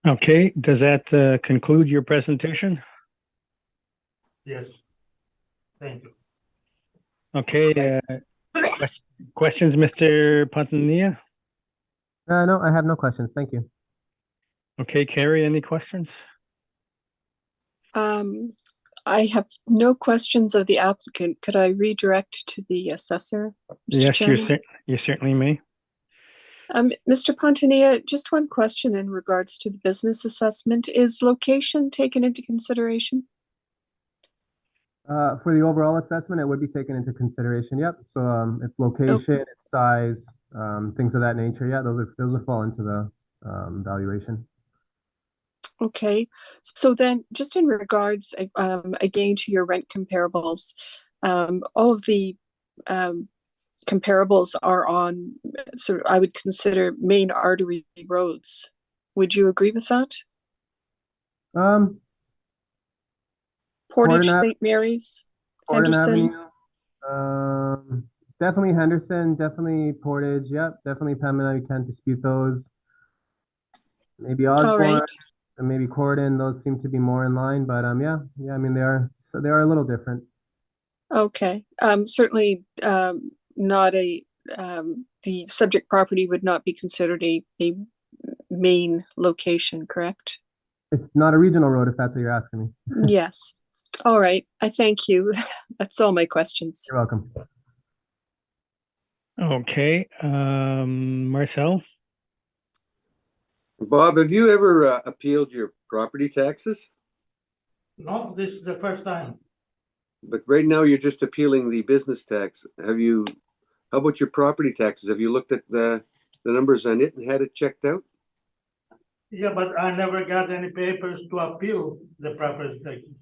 Okay, does that conclude your presentation? Yes. Thank you. Okay, questions, Mr. Pantanilla? No, I have no questions. Thank you. Okay, Carrie, any questions? I have no questions of the applicant. Could I redirect to the assessor, Mr. Yes, Chairman? you certainly may. Mr. Pontanilla, just one question in regards to the business assessment. Is location taken into consideration? For the overall assessment, it would be taken into consideration. Yep. So its location, its size, things of that nature. Yeah, those would fall into the valuation. Okay. So then just in regards, again, to your rent comparables, all of the comparables are on, sort of, I would consider main artery roads. Would you agree with that? Portage, St. Mary's, Henderson. Avenue, definitely Henderson, definitely Portage. Yep, definitely Pembina. You can't dispute those. Maybe Osborne and maybe Corden. Those seem to be more in line, but yeah. I mean, they are a little different. Okay. Certainly not the subject property would not be considered a main location, correct? It's not a regional road, if that's what you're asking me. Yes. All right. I thank you. That's all my questions. You're welcome. Okay, Marcel? Bob, have you ever appealed your property taxes? No, this is the first time. But right now you're just appealing the business tax. How about your property taxes? Have you looked at the numbers on it and had it checked out? Yeah, but I never got any papers to appeal the property taxes.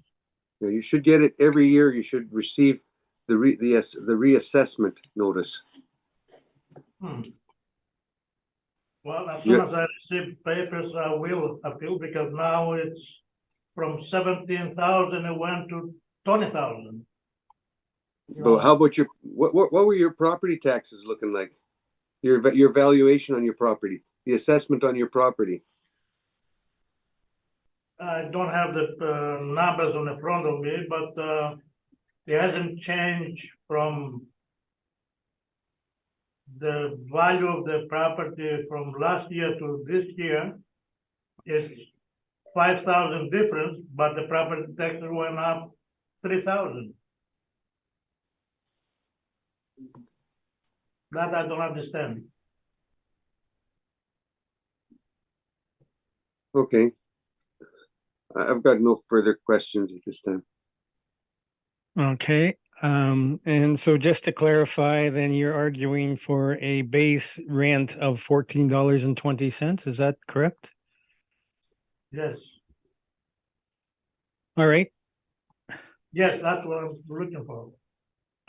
No, you should get it every year. You should receive the reassessment notice. Hmm. Well, as soon as I receive papers, I will appeal because now it's from 17,000, it went to 20,000. But how about what were your property taxes looking like? Your valuation on your property, the assessment on your property. I don't have the numbers on the front of me, but it hasn't changed from the value of the property from last year to this year. Is 5,000 difference, but the property taxes went up 3,000. That I don't understand. Okay. I've got no further questions at this time. Okay, and so just to clarify, then you're arguing for a base rent of $14.20, is that correct? Yes, All right, yes, that's what I'm looking for.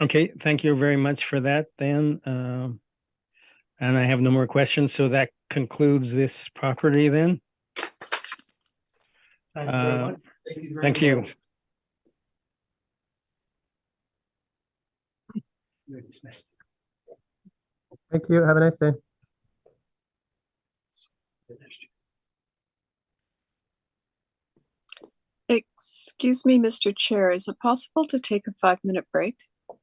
okay, thank you very much for that then. And I have no more questions, so that concludes this property then. Thank you very much. Thank you. You're dismissed. Thank you. Have a nice day. Excuse me, Mr. Chair, is it possible to take a 5-minute break?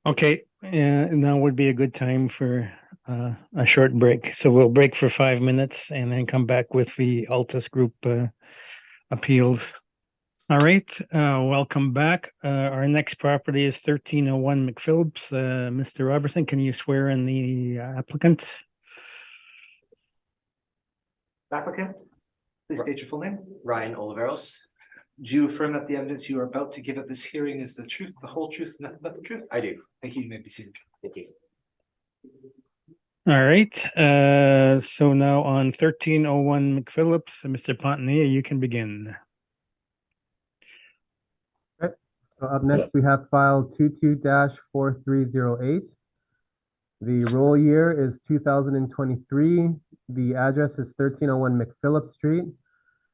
Okay, now would be a good time for a short break. So we'll break for 5 minutes and then come back with the Altus Group appeals. All right, welcome back. Our next property is 1301 McPhillips. Mr. Robertson, can you swear in the applicant? Applicant, please state your full name. Ryan Oliveros. Do you affirm that the evidence you are about to give at this hearing is the truth, the whole truth, and nothing but the truth? I do. Thank you. You may be seated. Thank you. All right, so now on 1301 McPhillips, Mr. Pontier, you can begin. Okay. So up next, we have file 22-4308. The roll year is 2023. The address is 1301 McPhillips Street.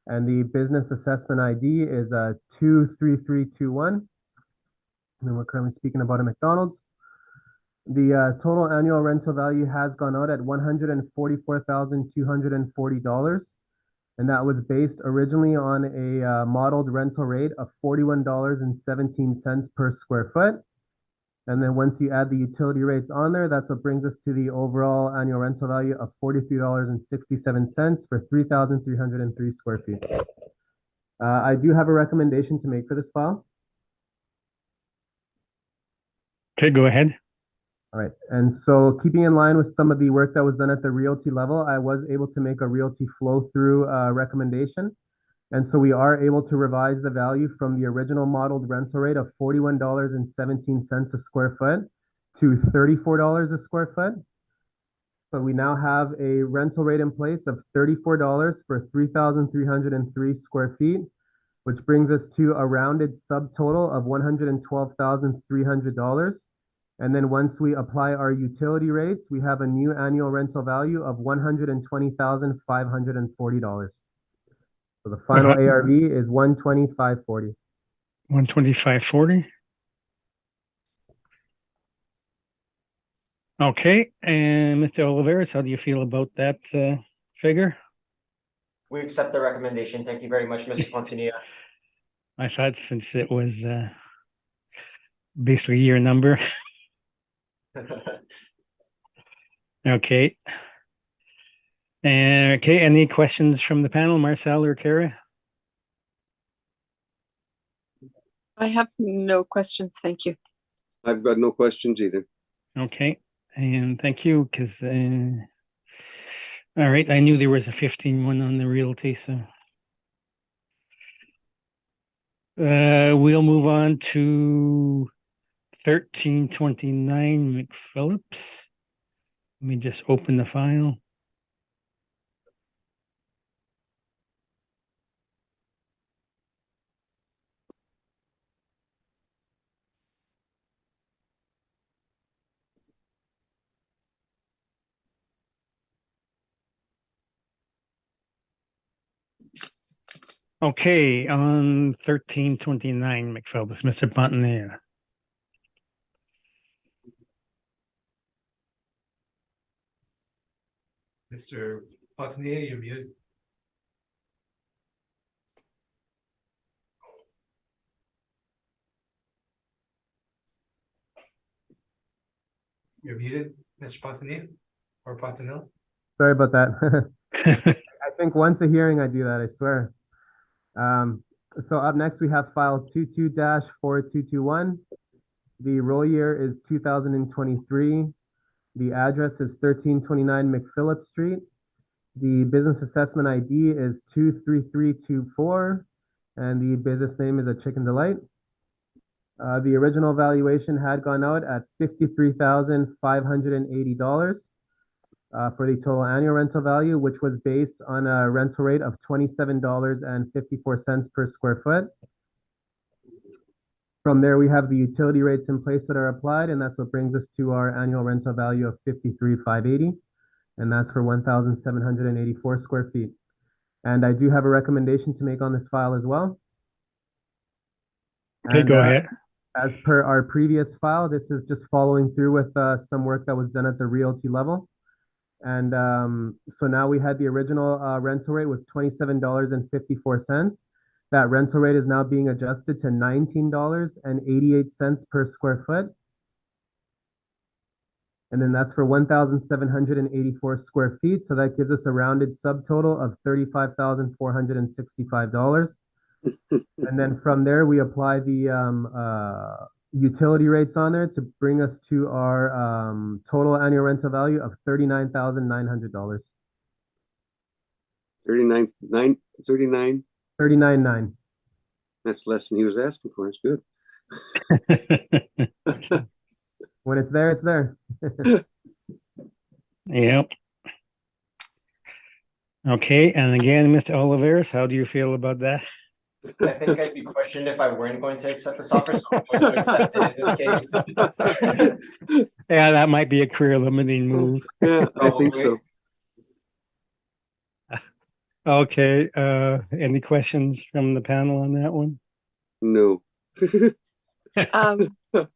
And the business assessment ID is 23321. And we're currently speaking about a McDonald's. The total annual rental value has gone out at $144,240. And that was based originally on a modeled rental rate of $41.17 per square foot. And then once you add the utility rates on there, that's what brings us to the overall annual rental value of $43.67 for 3,303 square feet. I do have a recommendation to make for this file. Okay, go ahead. All right, and so keeping in line with some of the work that was done at the realty level, I was able to make a realty flow through recommendation. And so we are able to revise the value from the original modeled rental rate of $41.17 a square foot to $34 a square foot. So we now have a rental rate in place of $34 for 3,303 square feet, which brings us to a rounded subtotal of $112,300. And then once we apply our utility rates, we have a new annual rental value of $120,540. So the final ARV is 125.40. 125.40. Okay, and Mr. Oliveros, how do you feel about that figure? We accept the recommendation. Thank you very much, Mr. Pontier. I thought since it was basically your number. Okay. Okay, any questions from the panel, Marcel or Kara? I have no questions, thank you. I've got no questions either. Okay, and thank you, because all right, I knew there was a 15-1 on the realty, so we'll move on to 1329 McPhillips. Let me just open the file. Okay, on 1329 McPhillips, Mr. Pontanilla. Mr. Pontanilla, you're muted. You're muted, Mr. Pontanilla or Pontanilla. Sorry about that. I think once a hearing, I do that, I swear. So up next, we have file 22-4221. The roll year is 2023. The address is 1329 McPhillips Street. The business assessment ID is 23324, and the business name is a Chicken Delight. The original valuation had gone out at $53,580 for the total annual rental value, which was based on a rental rate of $27.54 per square foot. From there, we have the utility rates in place that are applied, and that's what brings us to our annual rental value of $53,580, and that's for 1,784 square feet. And I do have a recommendation to make on this file as well. Okay, go ahead. As per our previous file, this is just following through with some work that was done at the realty level. And so now we had the original rental rate was $27.54. That rental rate is now being adjusted to $19.88 per square foot. And then that's for 1,784 square feet. So that gives us a rounded subtotal of $35,465. And then from there, we apply the utility rates on there to bring us to our total annual rental value of $39,900. 39.9. That's less than he was asking for. It's good. When it's there, it's there. Yep. Okay, and again, Mr. Oliveros, how do you feel about that? I think I'd be questioned if I weren't going to accept this offer, so I'm going to accept it in this case. Yeah, that might be a career limiting move. Yeah, I think so. Okay, any questions from the panel on that one? No.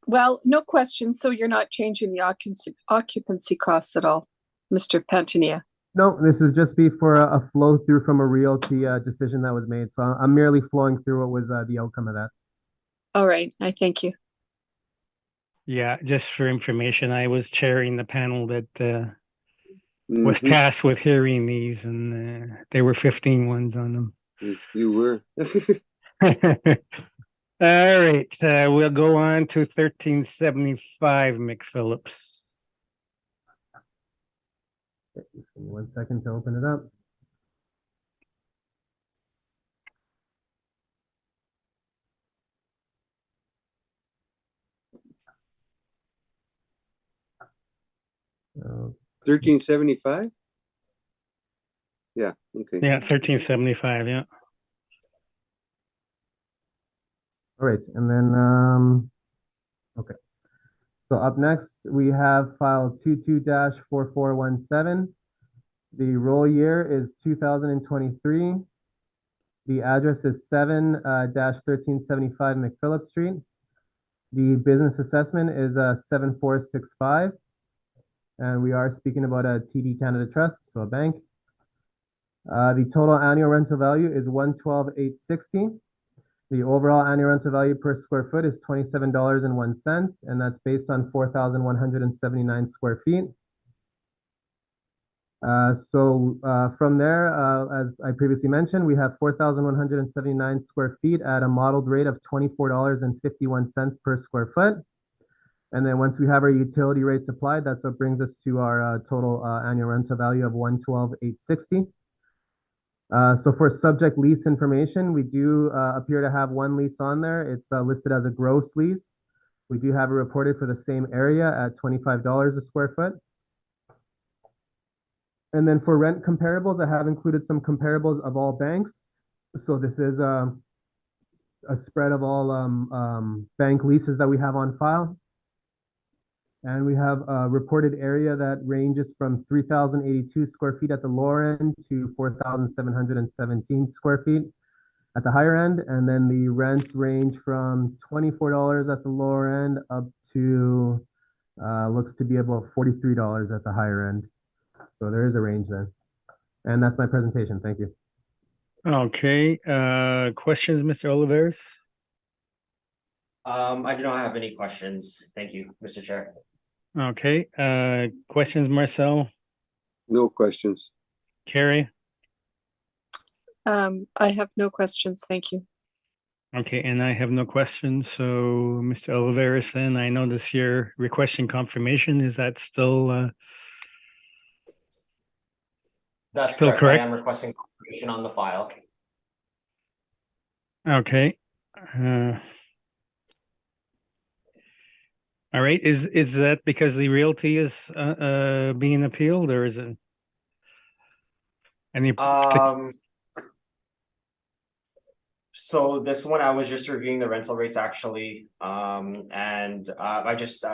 Well, no question. So you're not changing the occupancy costs at all, Mr. Pontanilla? No, this is just be for a flow through from a realty decision that was made. So I'm merely flowing through what was the outcome of that. All right, I thank you. Yeah, just for information, I was chairing the panel that was tasked with hearing these, and there were 15 ones on them. You were. All right, we'll go on to 1375 McPhillips. Okay, just give me 1 second to open it up. So 1375? Yeah, okay. Yeah, 1375, yeah. all right, and then okay. So up next we have file 22-4417. The roll year is 2023. The address is 7-1375 McPhillips Street. The business assessment is 7465. And we are speaking about a TD Canada Trust, so a bank. The total annual rental value is $112,860. The overall annual rental value per square foot is $27.01, and that's based on 4,179 square feet. From there, as I previously mentioned, we have 4,179 square feet at a modeled rate of $24.51 per square foot. And then once we have our utility rates applied, that's what brings us to our total annual rental value of $112,860. So for subject lease information, we do appear to have one lease on there. It's listed as a gross lease. We do have it reported for the same area at $25 a square foot. And then for rent comparables, I have included some comparables of all banks. So this is a spread of all bank leases that we have on file. And we have a reported area that ranges from 3,082 square feet at the lower end to 4,717 square feet. at the higher end, and then the rents range from $24 at the lower end up to looks to be about $43 at the higher end. So there is a range there. And that's my presentation. Thank you. Okay, questions, Mr. Oliveris? I do not have any questions. Thank you, Mr. Chair. Okay, questions, Marcel? No questions. Carrie? I have no questions. Thank you. Okay, and I have no questions. So, Mr. Oliveris, then I notice you're requesting confirmation. Is that still That's Still correct. correct? I am requesting confirmation on the file. okay? All right. Is that because the realty is being appealed, or is it any? So this one, I was just reviewing the rental rates actually, and I just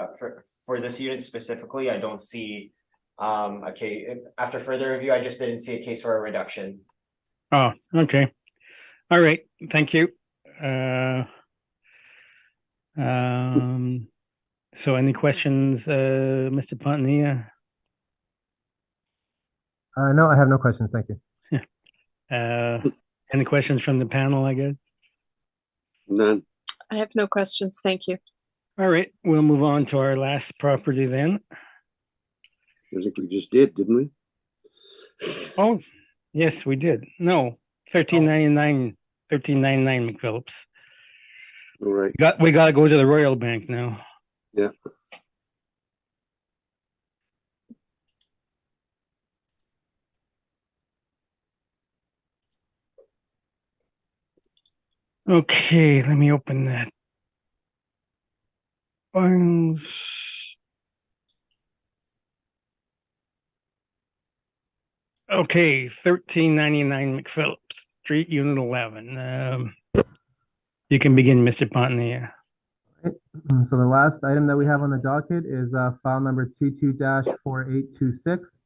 for this unit specifically, I don't see okay. After further review, I just didn't see a case for a reduction. Oh, okay. All right. Thank you. So any questions, Mr. Pontinia? No, I have no questions. Thank you. Any questions from the panel, I guess? None. I have no questions. Thank you. All right, we'll move on to our last property then. I think we just did, didn't we? Oh, yes, we did. No, 1399 McPhillips. All right. We got to go to the Royal Bank now. Yeah. Okay, let me open that. Files. Okay, 1399 McPhillips Street, Unit 11. You can begin, Mr. Pontinia. So the last item that we have on the docket is file number 22-4826.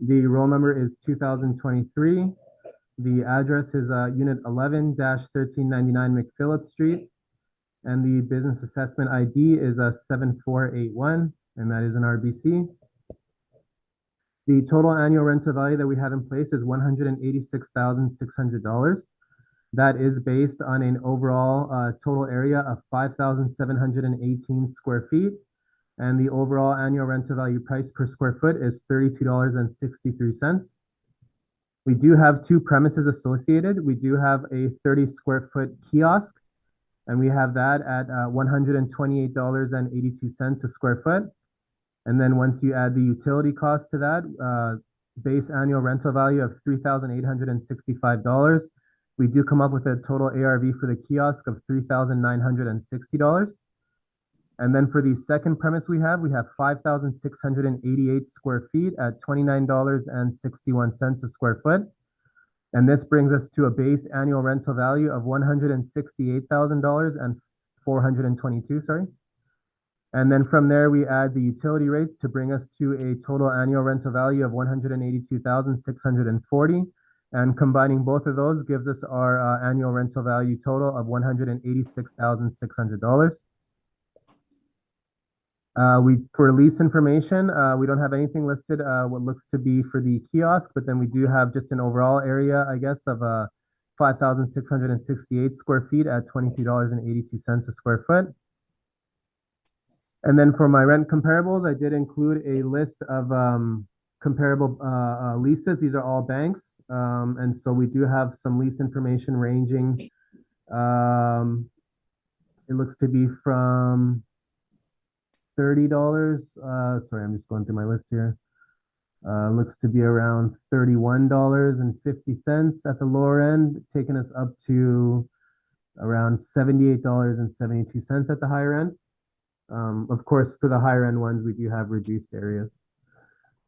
The roll number is 2023. The address is Unit 11-1399 McPhillips Street. And the business assessment ID is 7481, and that is an RBC. The total annual rental value that we have in place is $186,600. That is based on an overall total area of 5,718 square feet. And the overall annual rental value price per square foot is $32.63. We do have two premises associated. We do have a 30 square foot kiosk, and we have that at $128.82 a square foot. And then once you add the utility cost to that, base annual rental value of $3,865, we do come up with a total ARV for the kiosk of $3,960. And then for the second premise we have 5,688 square feet at $29.61 a square foot. And this brings us to a base annual rental value of $168,422, sorry. And then from there, we add the utility rates to bring us to a total annual rental value of $182,640. And combining both of those gives us our annual rental value total of $186,600. For lease information, we don't have anything listed what looks to be for the kiosk, but then we do have just an overall area, I guess, of 5,668 square feet at $23.82 a square foot. And then for my rent comparables, I did include a list of comparable leases. These are all banks. And so we do have some lease information ranging. It looks to be from $30. Sorry, I'm just going through my list here. Looks to be around $31.50 at the lower end, taking us up to around $78.72 at the higher end. Of course, for the higher end ones, we do have reduced areas.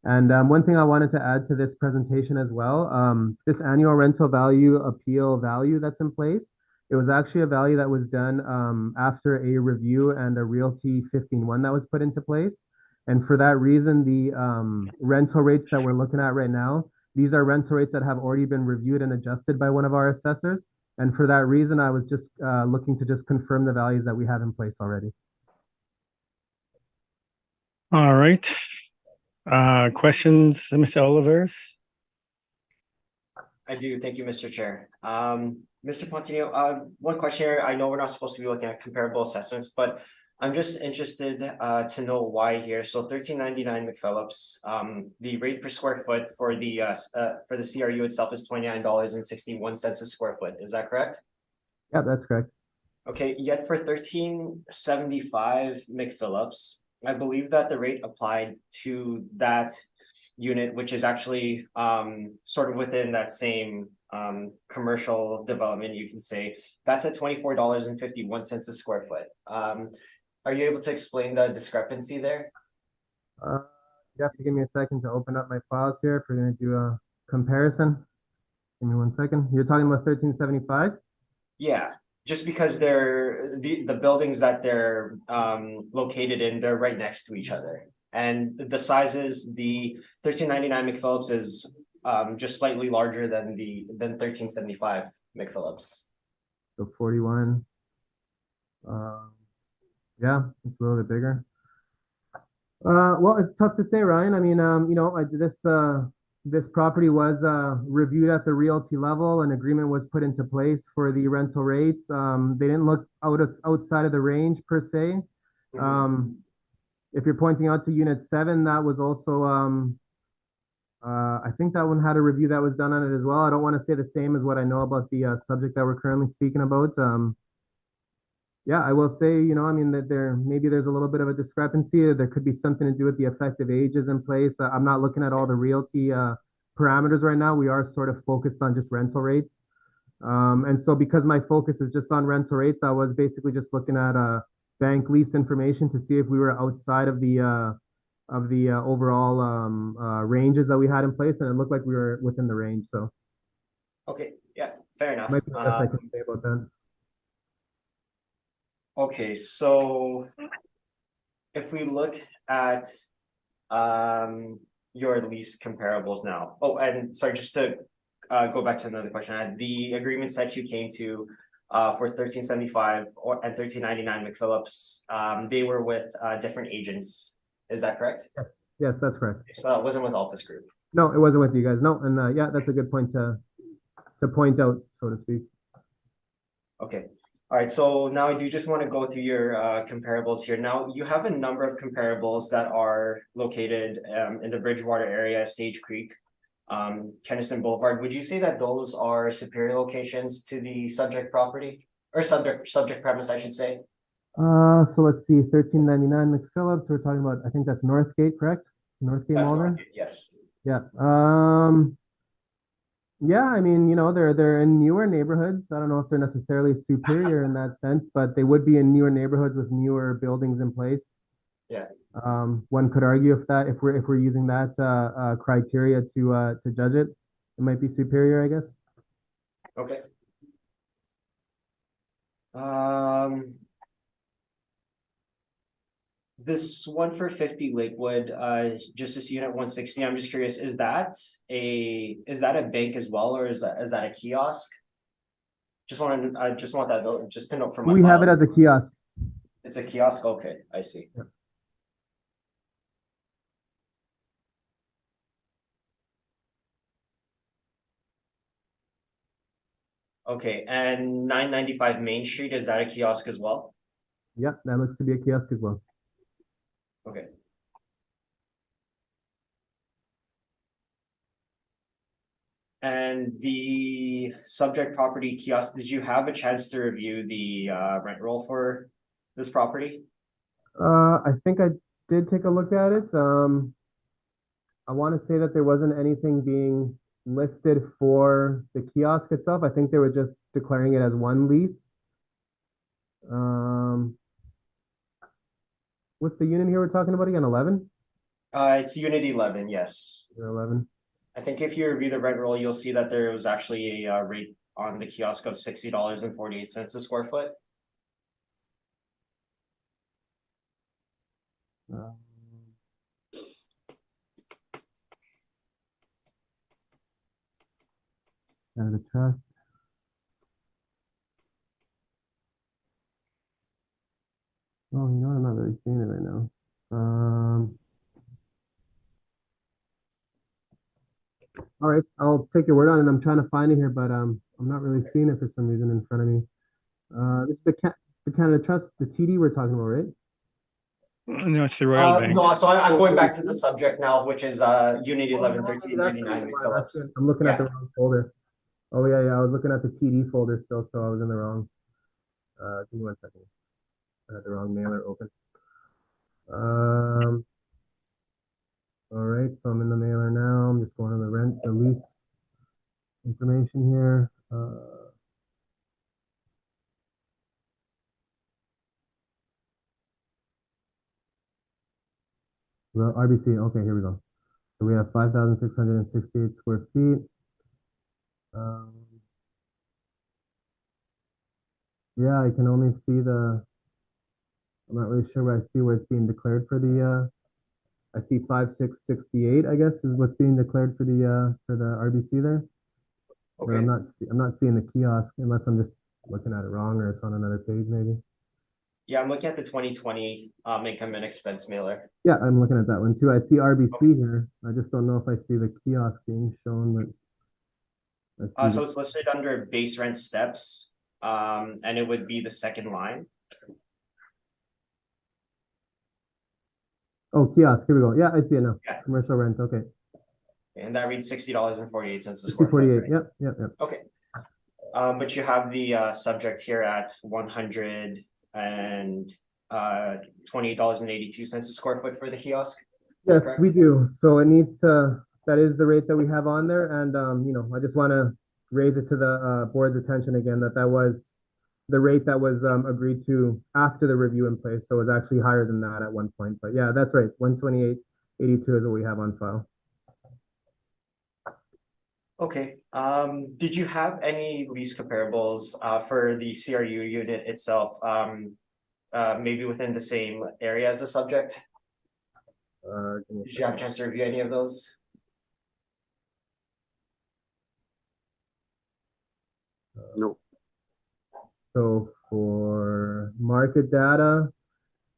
And one thing I wanted to add to this presentation as well, this annual rental value appeal value that's in place, it was actually a value that was done after a review and a Realty 15-1 that was put into place. And for that reason, the rental rates that we're looking at right now, these are rental rates that have already been reviewed and adjusted by one of our assessors. And for that reason, I was just looking to just confirm the values that we have in place already. All right. Questions, Mr. Olivers? I do. Thank you, Mr. Chair. Mr. Pontinio, one question here. I know we're not supposed to be looking at comparable assessments, but I'm just interested to know why here. So 1399 McPhillips, the rate per square foot for the CRU itself is $29.61 a square foot. Is that correct? Yeah, that's correct. Okay, yet for 1375 McPhillips, I believe that the rate applied to that unit, which is actually sort of within that same commercial development, you can say, that's at $24.51 a square foot. Are you able to explain the discrepancy there? You have to give me a second to open up my files here if we're going to do a comparison. Give me 1 second. You're talking about 1375? Yeah, just because they're the buildings that they're located in, they're right next to each other. And the sizes, the 1399 McPhillips is just slightly larger than 1375 McPhillips. So 41. Yeah, it's a little bit bigger. Well, it's tough to say, Ryan. I mean, you know, this property was reviewed at the realty level. An agreement was put into place for the rental rates. They didn't look outside of the range per se. If you're pointing out to Unit 7, that was also, I think that one had a review that was done on it as well. I don't want to say the same as what I know about the subject that we're currently speaking about. Yeah, I will say, you know, I mean, that maybe there's a little bit of a discrepancy. There could be something to do with the effective ages in place. I'm not looking at all the realty parameters right now. We are sort of focused on just rental rates. And so because my focus is just on rental rates, I was basically just looking at bank lease information to see if we were outside of the overall ranges that we had in place, and it looked like we were within the range. So okay, yeah, fair enough. might be the best I can say about that. Okay, so if we look at your lease comparables now. Oh, and sorry, just to go back to another question. The agreements that you came to for 1375 and 1399 McPhillips, they were with different agents. Is that correct? Yes, yes, that's correct. So that wasn't with Altus Group. No, it wasn't with you guys. No, and yeah, that's a good point to point out, so to speak. Okay. All right, so now I do just want to go through your comparables here. Now, you have a number of comparables that are located in the Bridgewater area, Sage Creek, Kenniston Boulevard. Would you say that those are superior locations to the subject property or subject premise, I should say? So let's see, 1399 McPhillips. We're talking about, I think that's Northgate, correct? Northgate That's Malvern? Northgate, yes. Yeah. Yeah, I mean, you know, they're in newer neighborhoods. I don't know if they're necessarily superior in that sense, but they would be in newer neighborhoods with newer buildings in place. Yeah. One could argue if we're using that criteria to judge it, it might be superior, I guess. Okay. This one for 50 Lakewood, just this unit 160. I'm just curious, is that a bank as well, or is that a kiosk? I just want that note, just to note from my We have it files. as a kiosk. It's a kiosk. Okay, I see. Yeah. Okay, and 995 Main Street, is that a kiosk as well? Yeah, that looks to be a kiosk as well. Okay. And the subject property kiosk, did you have a chance to review the rent roll for this property? I think I did take a look at it. I want to say that there wasn't anything being listed for the kiosk itself. I think they were just declaring it as one lease. What's the unit here we're talking about again? 11? It's unit 11, yes. 11. I think if you review the rent roll, you'll see that there was actually a rate on the kiosk of $60.48 a square foot. Out of the trust. Um, all right, I'll take your word on it. I'm trying to find it here, but I'm not really seeing it for some reason in front of me. This is the Canada Trust, the TD we're talking about, right? No, it's the Royal Bank. No, so I'm going back to the subject now, which is Unit 111399 McPhillips. I'm looking at Yeah. the wrong folder. Oh yeah, I was looking at the TD folder still, so I was in the wrong. Give me 1 second. I had the wrong mailer open. All right, so I'm in the mailer now. I'm just going to the lease information here. Well, RBC, okay, here we go. So we have 5,668 square feet. Yeah, I can only see I'm not really sure where I see where it's being declared for the, I see 5,668, I guess, is what's being declared for the RBC there. But Okay. I'm not seeing the kiosk unless I'm just looking at it wrong or it's on another page maybe. Yeah, I'm looking at the 2020 income and expense mailer. Yeah, I'm looking at that one too. I see RBC here. I just don't know if I see the kiosk being shown, but I see So it's listed under base rent steps, and it would be the second line. Oh, kiosk, here we go. Yeah, I see it now. Yeah. Commercial rent, okay. And that reads $60.48 a square foot. 48, Right? yep. Okay. But you have the subject here at $128.82 a square foot for the kiosk. Is that Yes, correct? we do. So it needs to, that is the rate that we have on there. And, I just want to raise it to the board's attention again, that was the rate that was agreed to after the review in place. So it was actually higher than that at one point. But yeah, that's right. 128.82 is what we have on file. Okay. Did you have any lease comparables for the CRU unit itself? Maybe within the same area as the subject? Did you have a chance to review any of those? No. So for market data,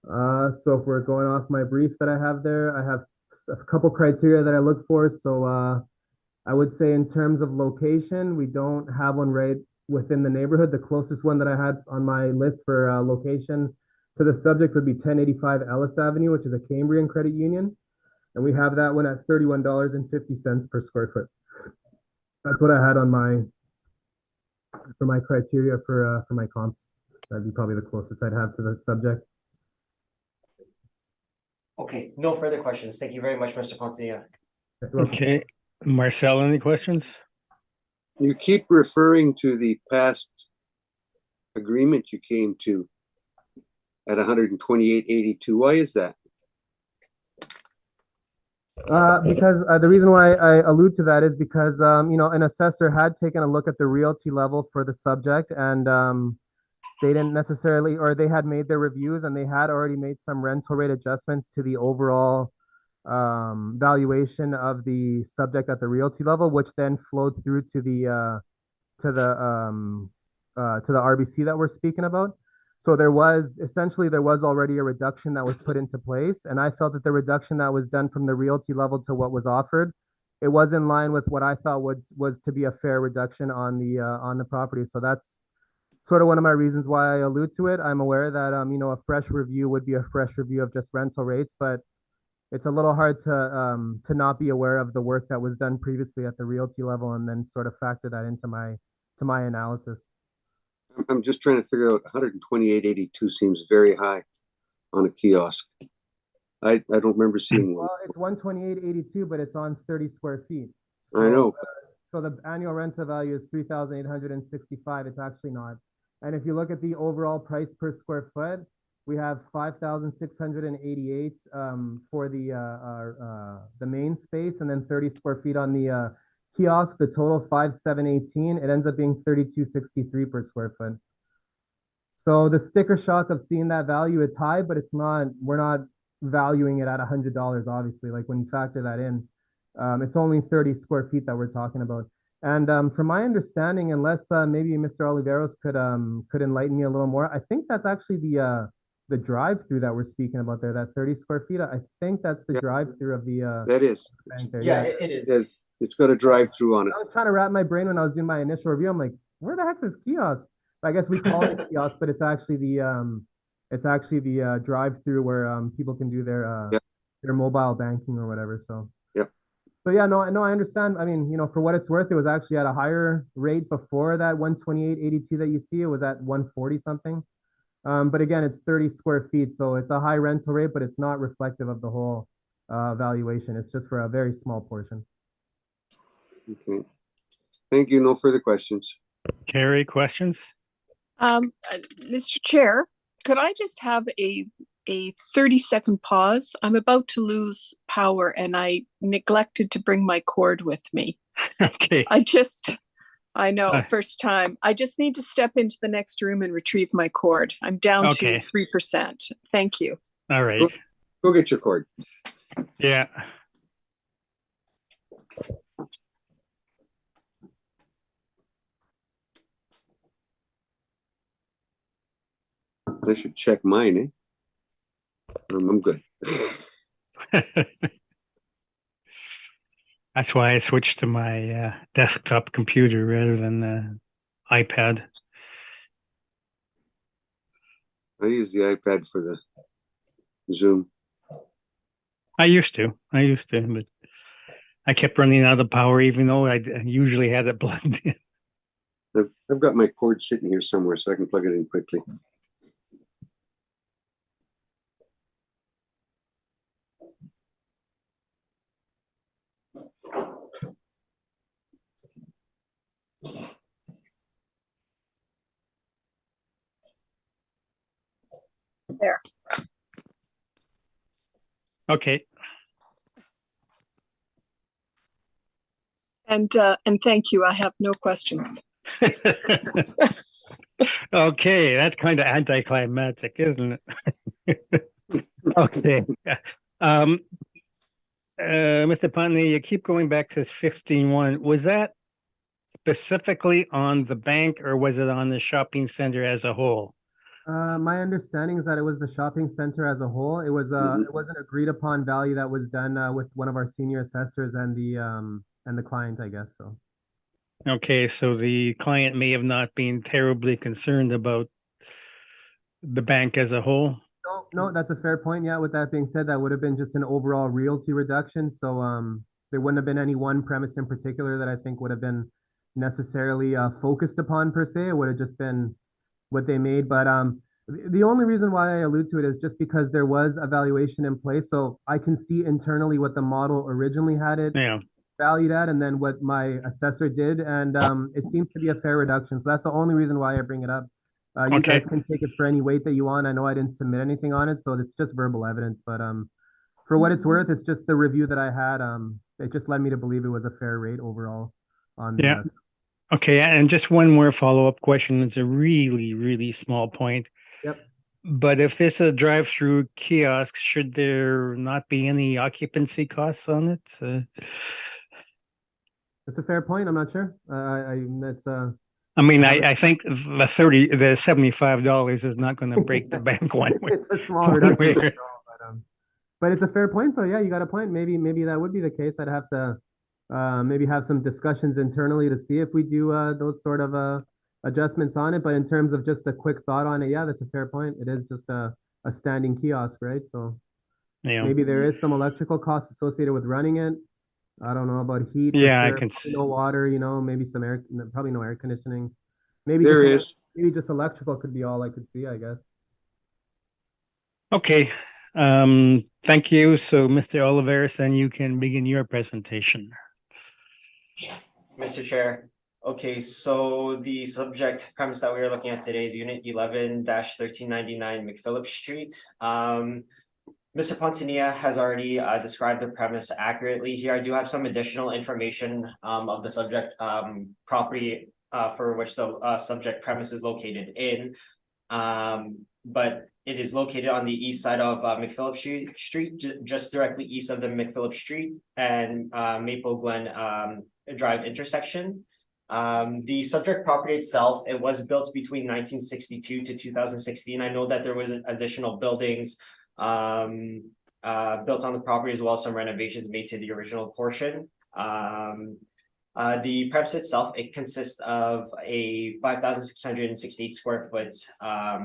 so if we're going off my brief that I have there, I have a couple criteria that I look for. So I would say in terms of location, we don't have one right within the neighborhood. The closest one that I had on my list for location to the subject would be 1085 Ellis Avenue, which is a Cambrian credit union. And we have that one at $31.50 per square foot. That's what I had on for my criteria for my comps. That'd be probably the closest I'd have to the subject. Okay, no further questions. Thank you very much, Mr. Pontinia. Okay, Marcel, any questions? You keep referring to the past agreement you came to at 128.82. Why is that? Because the reason why I allude to that is because an assessor had taken a look at the realty level for the subject, and they didn't necessarily, or they had made their reviews and they had already made some rental rate adjustments to the overall valuation of the subject at the realty level, which then flowed through to the RBC that we're speaking about. So there was already a reduction that was put into place, and I felt that the reduction that was done from the realty level to what was offered, it was in line with what I thought was to be a fair reduction on the property. So that's sort of one of my reasons why I allude to it. I'm aware that a fresh review would be a fresh review of just rental rates, but it's a little hard to not be aware of the work that was done previously at the realty level and then sort of factor that into my analysis. I'm just trying to figure out 128.82 seems very high on a kiosk. I don't remember seeing one. Well, it's 128.82, but it's on 30 square feet. So, I know. So the annual rental value is 3,865. It's actually not. And if you look at the overall price per square foot, we have 5,688 for the main space, and then 30 square feet on the kiosk. The total 5,718. It ends up being 3,263 per square foot. So the sticker shock of seeing that value, it's high, but it's not. We're not valuing it at $100. Obviously, like when you factor that in, it's only 30 square feet that we're talking about. And from my understanding, unless maybe Mr. Oliveros could enlighten me a little more, I think that's actually the drive-through that we're speaking about there, that 30 square feet. I think that's the Yeah. drive-through of the That is, bank there. Yeah, it yes, is. it's got a drive-through on it. I was trying to wrap my brain when I was doing my initial review. I'm like, where the heck's this kiosk? I guess we call it a kiosk, but it's actually the drive-through where people can do Yep. their mobile banking or whatever. So Yep. So yeah, no, I understand. I mean, for what it's worth, it was actually at a higher rate before that 128.82 that you see. It was at 140 something. But again, it's 30 square feet, so it's a high rental rate, but it's not reflective of the whole valuation. It's just for a very small portion. Okay. Thank you. No further questions. Carrie, questions? Mr. Chair, could I just have a 30-second pause? I'm about to lose power and I neglected to bring my cord with me. Okay. I know, first time. I just need to step into the next room and retrieve my cord. I'm down Okay. to 3%. Thank you. All right. Go get your cord. Yeah. I should check mine, eh? I'm good. That's why I switched to my desktop computer rather than the iPad. I use the iPad for the Zoom. I used to, but I kept running out of power, even though I usually had it plugged in. I've got my cord sitting here somewhere, so I can plug it in quickly. There. Okay. And thank you. I have no questions. Okay, that's kind of anticlimactic, isn't it? Okay. Mr. Putney, you keep going back to 15-1. Was that specifically on the bank or was it on the shopping center as a whole? My understanding is that it was the shopping center as a whole. It was it was an agreed upon value that was done with one of our senior assessors and the client, I guess. So Okay, so the client may have not been terribly concerned about the bank as a whole. no, that's a fair point. Yeah, with that being said, that would have been just an overall realty reduction. So there wouldn't have been any one premise in particular that I think would have been necessarily focused upon per se. It would have just been what they made. But the only reason why I allude to it is just because there was a valuation in place. So I can see internally what the model originally had it Yeah. valued at and then what my assessor did. And it seems to be a fair reduction. So that's the only reason why I bring it up. You Okay. guys can take it for any weight that you want. I know I didn't submit anything on it, so it's just verbal evidence. But for what it's worth, it's just the review that I had. It just led me to believe it was a fair rate overall on Yeah. Okay, and just one more follow-up question. It's a really, really small point. Yep. But if this is a drive-through kiosk, should there not be any occupancy costs on it? It's a fair point. I'm not sure. That's I mean, I think the $75 is not going to break the bank one way. it's a small one reduction, way. but it's a fair point though. Yeah, you got a point. Maybe that would be the case. I'd have to maybe have some discussions internally to see if we do those sort of adjustments on it. But in terms of just a quick thought on it, yeah, that's a fair point. It is just a standing kiosk, right? So Yeah. maybe there is some electrical costs associated with running it. I don't know about heat. For Yeah, I sure. can Probably no water, maybe some air, probably no air conditioning. Maybe There just is. maybe just electrical could be all I could see, I guess. Okay. Thank you. So, Mr. Oliveris, then you can begin your presentation. Mr. Chair, okay, so the subject premise that we are looking at today is Unit 11-1399 McPhillips Street. Mr. Pontinia has already described the premise accurately here. I do have some additional information of the subject property for which the subject premise is located in. But it is located on the east side of McPhillips Street, just directly east of the McPhillips Street and Maple Glen Drive intersection. The subject property itself, it was built between 1962 to 2016. I know that there was additional buildings built on the property, as well as some renovations made to the original portion. The premise itself, it consists of a 5,668 square foot a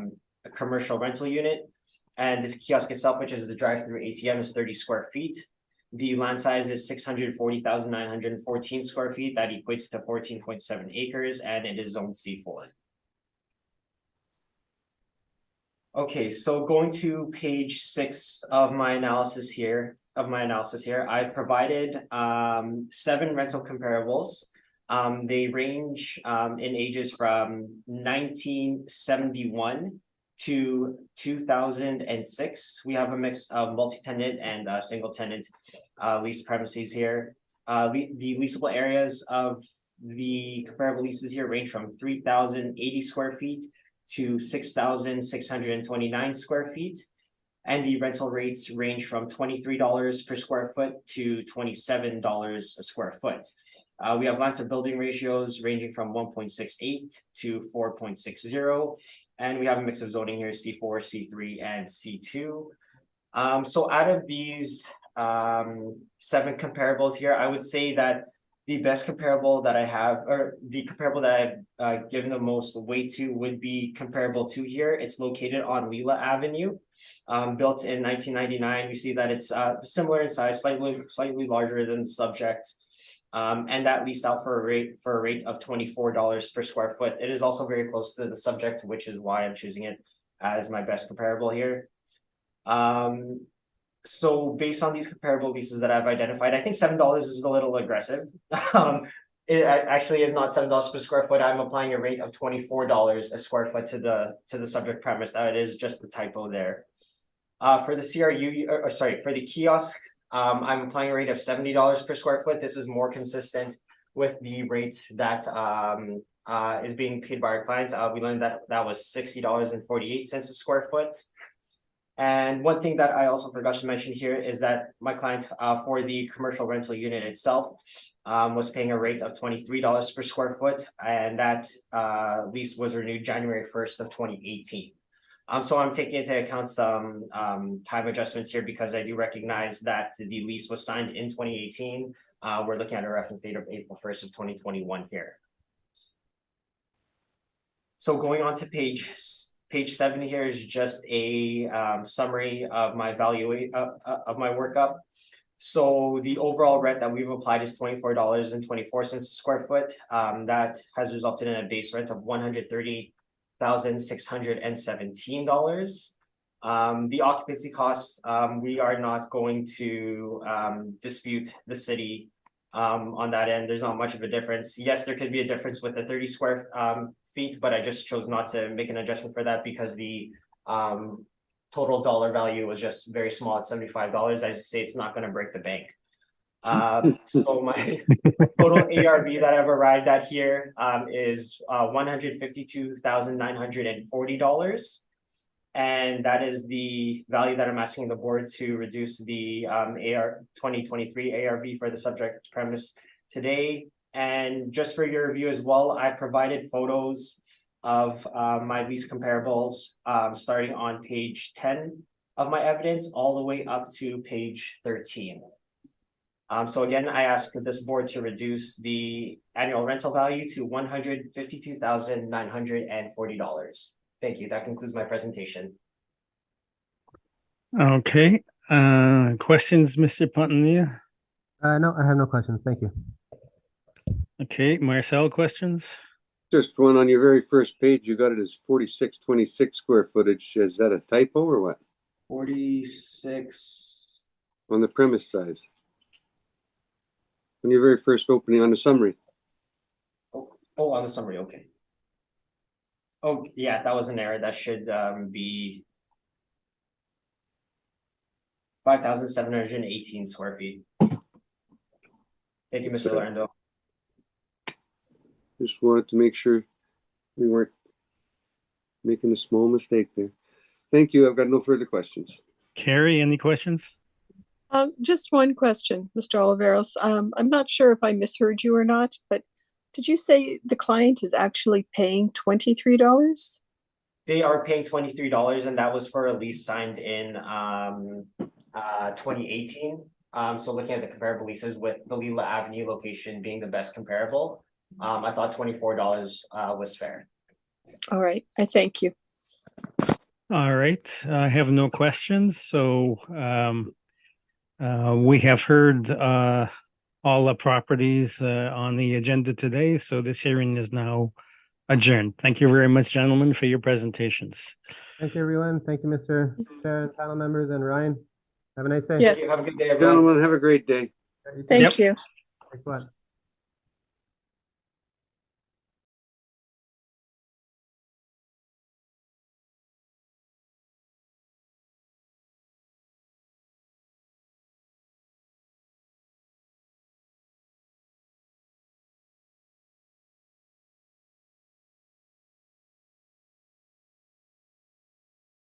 commercial rental unit. And this kiosk itself, which is the drive-through ATM, is 30 square feet. The land size is 640,914 square feet. That equates to 14.7 acres, and it is zone C4. Okay, so going to page 6 of my analysis here, I've provided 7 rental comparables. They range in ages from 1971 to 2006. We have a mix of multi-tenant and single tenant lease premises here. The leasable areas of the comparable leases here range from 3,080 square feet to 6,629 square feet. And the rental rates range from $23 per square foot to $27 a square foot. We have land to building ratios ranging from 1.68 to 4.60. And we have a mix of zoning here, C4, C3, and C2. So out of these 7 comparables here, I would say that the best comparable that I have, or the comparable that I've given the most weight to, would be comparable to here. It's located on Leela Avenue, built in 1999. You see that it's similar in size, slightly larger than the subject. And that leased out for a rate of $24 per square foot. It is also very close to the subject, which is why I'm choosing it as my best comparable here. So based on these comparable leases that I've identified, I think $7 is a little aggressive. It actually is not $7 per square foot. I'm applying a rate of $24 a square foot to the subject premise. That is just the typo there. For the for the kiosk, I'm applying a rate of $70 per square foot. This is more consistent with the rate that is being paid by our clients. We learned that that was $60.48 a square foot. And one thing that I also forgot to mention here is that my client for the commercial rental unit itself was paying a rate of $23 per square foot, and that lease was renewed January 1st of 2018. So I'm taking into account some time adjustments here because I do recognize that the lease was signed in 2018. We're looking at a reference date of April 1st of 2021 here. So going on to page 7 here is just a summary of my workup. So the overall rent that we've applied is $24.24 a square foot. That has resulted in a base rent of $130,617. The occupancy costs, we are not going to dispute the city on that end. There's not much of a difference. Yes, there could be a difference with the 30 square feet, but I just chose not to make an adjustment for that because the total dollar value was just very small at $75. I just say it's not going to break the bank. So my total ARV that I've arrived at here is $152,940. And that is the value that I'm asking the board to reduce the 2023 ARV for the subject premise today. And just for your review as well, I've provided photos of my lease comparables starting on page 10 of my evidence all the way up to page 13. So again, I ask this board to reduce the annual rental value to $152,940. Thank you. That concludes my presentation. Okay. Questions, Mr. Pontanilla? No, I have no questions. Thank you. Okay, Marcel, questions? Just one on your very first page. You got it as 4626 square footage. Is that a typo or what? 46 on the premise size. On your very first opening on the summary. Oh, on the summary. Okay. Oh, yeah, that was an error. That should be 5,718 square feet. Thank you, Mr. Lorando. Just wanted to make sure we weren't making a small mistake there. Thank you. I've got no further questions. Carrie, any questions? Just one question, Mr. Oliveros. I'm not sure if I misheard you or not, but Did you say the client is actually paying $23? They are paying $23, and that was for a lease signed in 2018. So looking at the comparable leases with the Leela Avenue location being the best comparable, I thought $24 was fair. All right, I thank you. All right, I have no questions, so we have heard all the properties on the agenda today, so this hearing is now adjourned. Thank you very much, gentlemen, for your presentations. Thank you, everyone. Thank you, Mr. Chair and panel members, and Ryan. Have a nice day. Yes, Have a good day, everyone. Gentlemen, have a great day. You too. thank you. Thanks a lot.